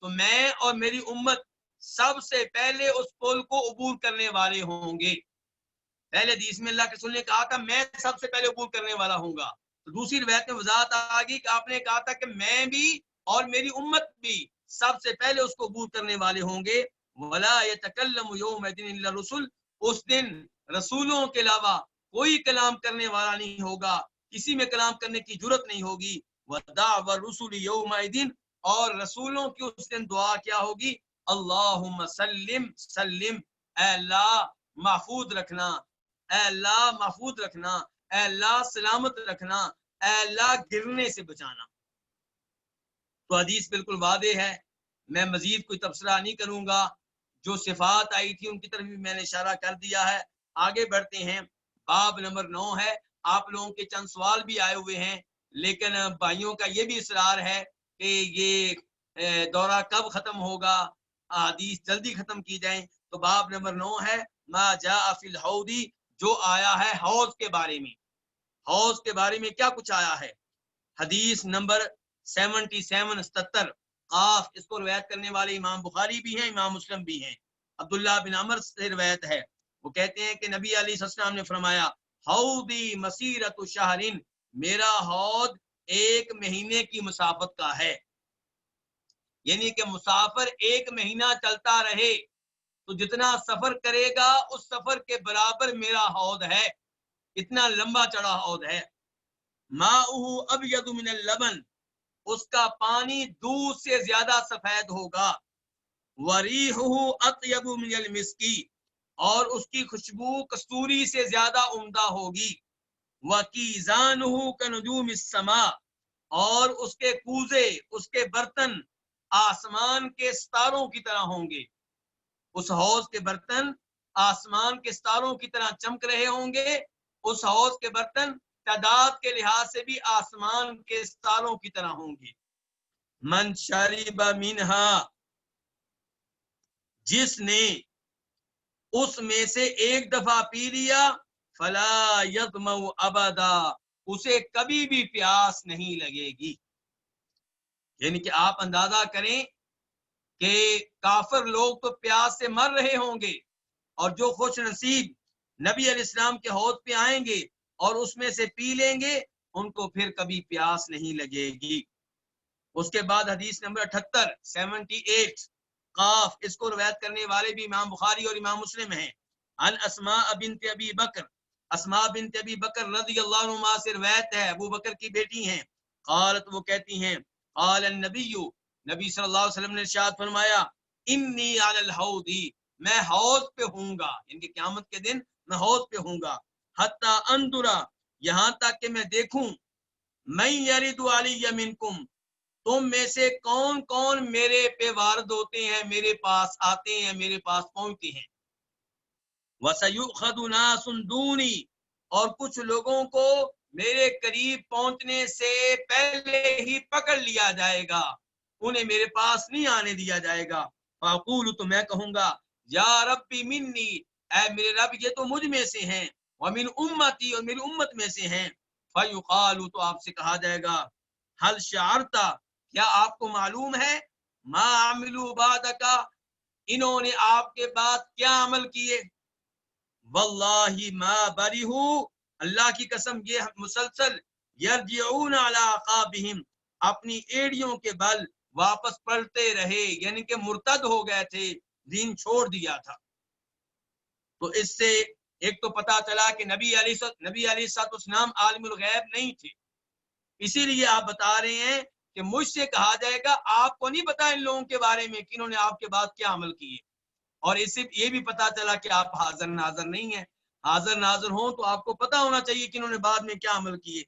تو میں اور میری امت سب سے پہلے اس پل کو عبور کرنے والے ہوں گے۔ پہلے حدیث میں اللہ کے رسول نے کہا تھا میں سب سے پہلے عبور کرنے والا ہوں گا، تو دوسری روایت میں وضاحت آ گئی کہ آپ نے کہا تھا کہ میں بھی اور میری امت بھی سب سے پہلے اس کو عبور کرنے والے ہوں گے۔ ولا يتکلم یومئذ الا الرسل، اس دن رسولوں کے علاوہ کوئی کلام کرنے والا نہیں ہوگا، کسی میں کلام کرنے کی جرت نہیں ہوگی۔ ودعو الرسل یومئذ، اور رسولوں کی اس دن دعا کیا ہوگی؟ اللہم سلم سلم، اے اللہ محفوظ رکھنا، اے اللہ محفوظ رکھنا، اے اللہ سلامت رکھنا، اے اللہ گرنے سے بچانا۔ تو حدیث بالکل واضح ہے، میں مزید کوئی تبصرہ نہیں کروں گا، جو صفات آئی تھی ان کی طرف بھی میں نے اشارہ کر دیا ہے۔ آگے بڑھتے ہیں، باب نمبر 9 ہے۔ آپ لوگوں کے چند سوال بھی آئے ہوئے ہیں، لیکن بھائیوں کا یہ بھی اصرار ہے کہ یہ دورہ کب ختم ہوگا، حدیث جلدی ختم کی جائیں۔ تو باب نمبر 9 ہے، ما جاء فی الحوضی، جو آیا ہے حوض کے بارے میں۔ حوض کے بارے میں کیا کچھ آیا ہے؟ حدیث نمبر 77 قاف، اس کو روایت کرنے والے امام بخاری بھی ہیں، امام مسلم بھی ہیں، عبداللہ بن عمر سے روایت ہے۔ وہ کہتے ہیں کہ نبی علیہ السلام نے فرمایا، حوضی مسیرت شہرین، میرا حوض 1 مہینے کی مسافت کا ہے، یعنی کہ مسافر 1 مہینہ چلتا رہے تو جتنا سفر کرے گا اس سفر کے برابر میرا حوض ہے، اتنا لمبا چڑا حوض ہے۔ ماؤہ ابید من اللبن، اس کا پانی دودھ سے زیادہ سفید ہوگا۔ وریحہ اطیب من المسکی، اور اس کی خوشبو کستوری سے زیادہ عمدہ ہوگی۔ وکیزانہ کنجوم السماء، اور اس کے کوزے، اس کے برتن آسمان کے ستاروں کی طرح ہوں گے۔ اس حوض کے برتن آسمان کے ستاروں کی طرح چمک رہے ہوں گے۔ اس حوض کے برتن تعداد کے لحاظ سے بھی آسمان کے ستاروں کی طرح ہوں گے۔ من شرب منہا، جس نے اس میں سے ایک دفعہ پی لیا، فلا یظمأ ابدا، اسے کبھی بھی پیاس نہیں لگے گی۔ یعنی کہ آپ اندازہ کریں کہ کافر لوگ تو پیاس سے مر رہے ہوں گے، اور جو خوش نصیب نبی علیہ السلام کے حوض پہ آئیں گے اور اس میں سے پی لیں گے، ان کو پھر کبھی پیاس نہیں لگے گی۔ اس کے بعد حدیث نمبر 78 قاف، اس کو روایت کرنے والے بھی امام بخاری اور امام مسلم ہیں۔ عن اسماء بنت ابی بکر، اسماء بنت ابی بکر رضی اللہ عنہما سے روایت ہے، ابو بکر کی بیٹی ہیں۔ قالت، وہ کہتی ہیں، قال النبی، نبی صلی اللہ علیہ وسلم نے ارشاد فرمایا، انی علی الحوض، میں حوض پہ ہوں گا، یعنی کہ قیامت کے دن میں حوض پہ ہوں گا۔ حتی اندرا، یہاں تک کہ میں دیکھوں، من یرد علی منکم، تم میں سے کون کون میرے پہ وارد ہوتے ہیں، میرے پاس آتے ہیں، میرے پاس پہنچتے ہیں۔ وَسَيُؤْخَذُ نَاسٌ دُونِي، اور کچھ لوگوں کو میرے قریب پہنچنے سے پہلے ہی پکڑ لیا جائے گا، انہیں میرے پاس نہیں آنے دیا جائے گا۔ فَأَقُولُ، تو میں کہوں گا، یا ربی منی، اے میرے رب یہ تو مجھ میں سے ہیں، وَمِنْ أُمَّتِي، اور میری امت میں سے ہیں۔ فَيُقَالُ، تو آپ سے کہا جائے گا، هل شعرت، کیا آپ کو معلوم ہے، ما عملوا بعدک، انہوں نے آپ کے بعد کیا عمل کیے؟ واللہ ما برہو، اللہ کی قسم یہ مسلسل، یرجعون علی عقابہم، اپنی ایڑیوں کے بل واپس پلٹتے رہے، یعنی کہ مرتد ہو گئے تھے، دین چھوڑ دیا تھا۔ تو اس سے ایک تو پتا چلا کہ نبی علیہ السلام عالم الغیب نہیں تھے، اسی لیے آپ بتا رہے ہیں کہ مجھ سے کہا جائے گا آپ کو نہیں پتا ان لوگوں کے بارے میں کہ انہوں نے آپ کے بعد کیا عمل کیے۔ اور اس سے یہ بھی پتا چلا کہ آپ حاضر ناظر نہیں ہیں، حاضر ناظر ہوں تو آپ کو پتا ہونا چاہیے کہ انہوں نے بعد میں کیا عمل کیے۔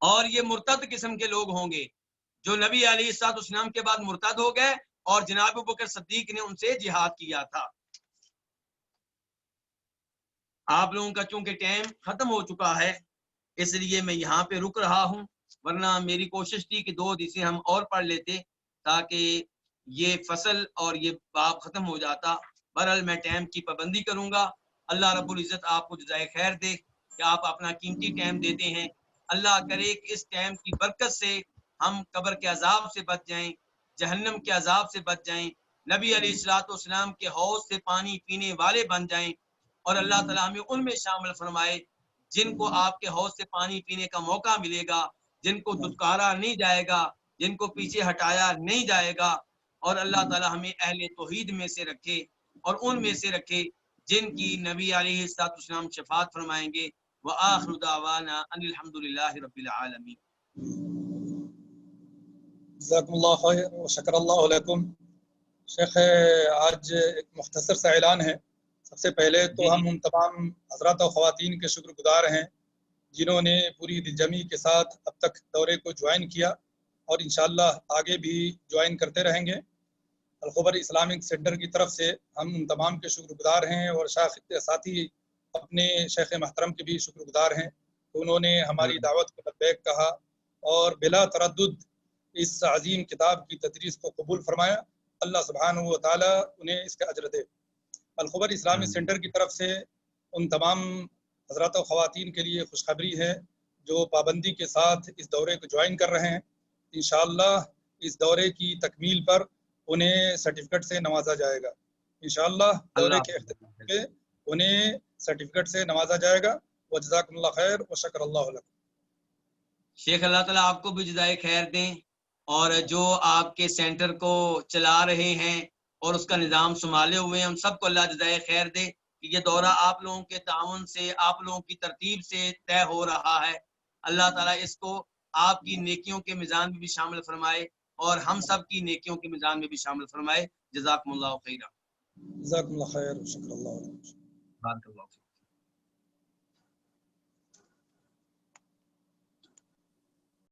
اور یہ مرتد قسم کے لوگ ہوں گے جو نبی علیہ السلام کے بعد مرتد ہو گئے، اور جناب ابوبکر صدیق نے ان سے جہاد کیا تھا۔ آپ لوگوں کا چونکہ ٹائم ختم ہو چکا ہے، اس لیے میں یہاں پہ رک رہا ہوں، ورنہ میری کوشش تھی کہ 2 حدیثیں ہم اور پڑھ لیتے تاکہ یہ فصل اور یہ باب ختم ہو جاتا۔ بہرحال میں ٹائم کی پابندی کروں گا۔ اللہ رب العزت آپ کو جزائے خیر دے کہ آپ اپنا قیمتی ٹائم دیتے ہیں۔ اللہ کرے کہ اس ٹائم کی برکت سے ہم قبر کے عذاب سے بچ جائیں، جہنم کے عذاب سے بچ جائیں، نبی علیہ السلام کے حوض سے پانی پینے والے بن جائیں، اور اللہ تعالیٰ ہمیں ان میں شامل فرمائے جن کو آپ کے حوض سے پانی پینے کا موقع ملے گا، جن کو دھتکارا نہیں جائے گا، جن کو پیچھے ہٹایا نہیں جائے گا۔ اور اللہ تعالیٰ ہمیں اہل توحید میں سے رکھے، اور ان میں سے رکھے جن کی نبی علیہ السلام شفاعت فرمائیں گے۔ وآخر دعوانا ان الحمدللہ رب العالمین۔ جزاکم اللہ خیر و شکر اللہ علیکم۔ شیخ، آج ایک مختصر سا اعلان ہے۔ سب سے پہلے تو ہم ان تمام حضرات و خواتین کے شکر گزار ہیں جنہوں نے پوری دلجمی کے ساتھ اب تک دورے کو جوائن کیا اور انشاءاللہ آگے بھی جوائن کرتے رہیں گے۔ الخبر اسلامک سینٹر کی طرف سے ہم ان تمام کے شکر گزار ہیں، اور ساتھی اپنے شیخ محترم کے بھی شکر گزار ہیں کہ انہوں نے ہماری دعوت کو لبیک کہا اور بلا تردد اس عظیم کتاب کی تدریس کو قبول فرمایا۔ اللہ سبحانہ و تعالی انہیں اس کا اجر دے۔ الخبر اسلامی سینٹر کی طرف سے ان تمام حضرات و خواتین کے لیے خوشخبری ہے جو پابندی کے ساتھ اس دورے کو جوائن کر رہے ہیں۔ انشاءاللہ اس دورے کی تکمیل پر انہیں سرٹیفکیٹ سے نوازا جائے گا۔ انشاءاللہ دورے کے اختتام پہ انہیں سرٹیفکیٹ سے نوازا جائے گا۔ وجزاکم اللہ خیر وشکر اللہ لکم۔ شیخ اللہ تعالیٰ آپ کو بھی جزائے خیر دیں، اور جو آپ کے سینٹر کو چلا رہے ہیں اور اس کا نظام سنبھالے ہوئے ہیں، ان سب کو اللہ جزائے خیر دے کہ یہ دورہ آپ لوگوں کے تعاون سے، آپ لوگوں کی ترتیب سے طے ہو رہا ہے۔ اللہ تعالیٰ اس کو آپ کی نیکیوں کے میزان میں بھی شامل فرمائے اور ہم سب کی نیکیوں کے میزان میں بھی شامل فرمائے۔ جزاکم اللہ خیرہ۔ جزاکم اللہ خیر وشکر اللہ لکم۔ بارک اللہ فیک۔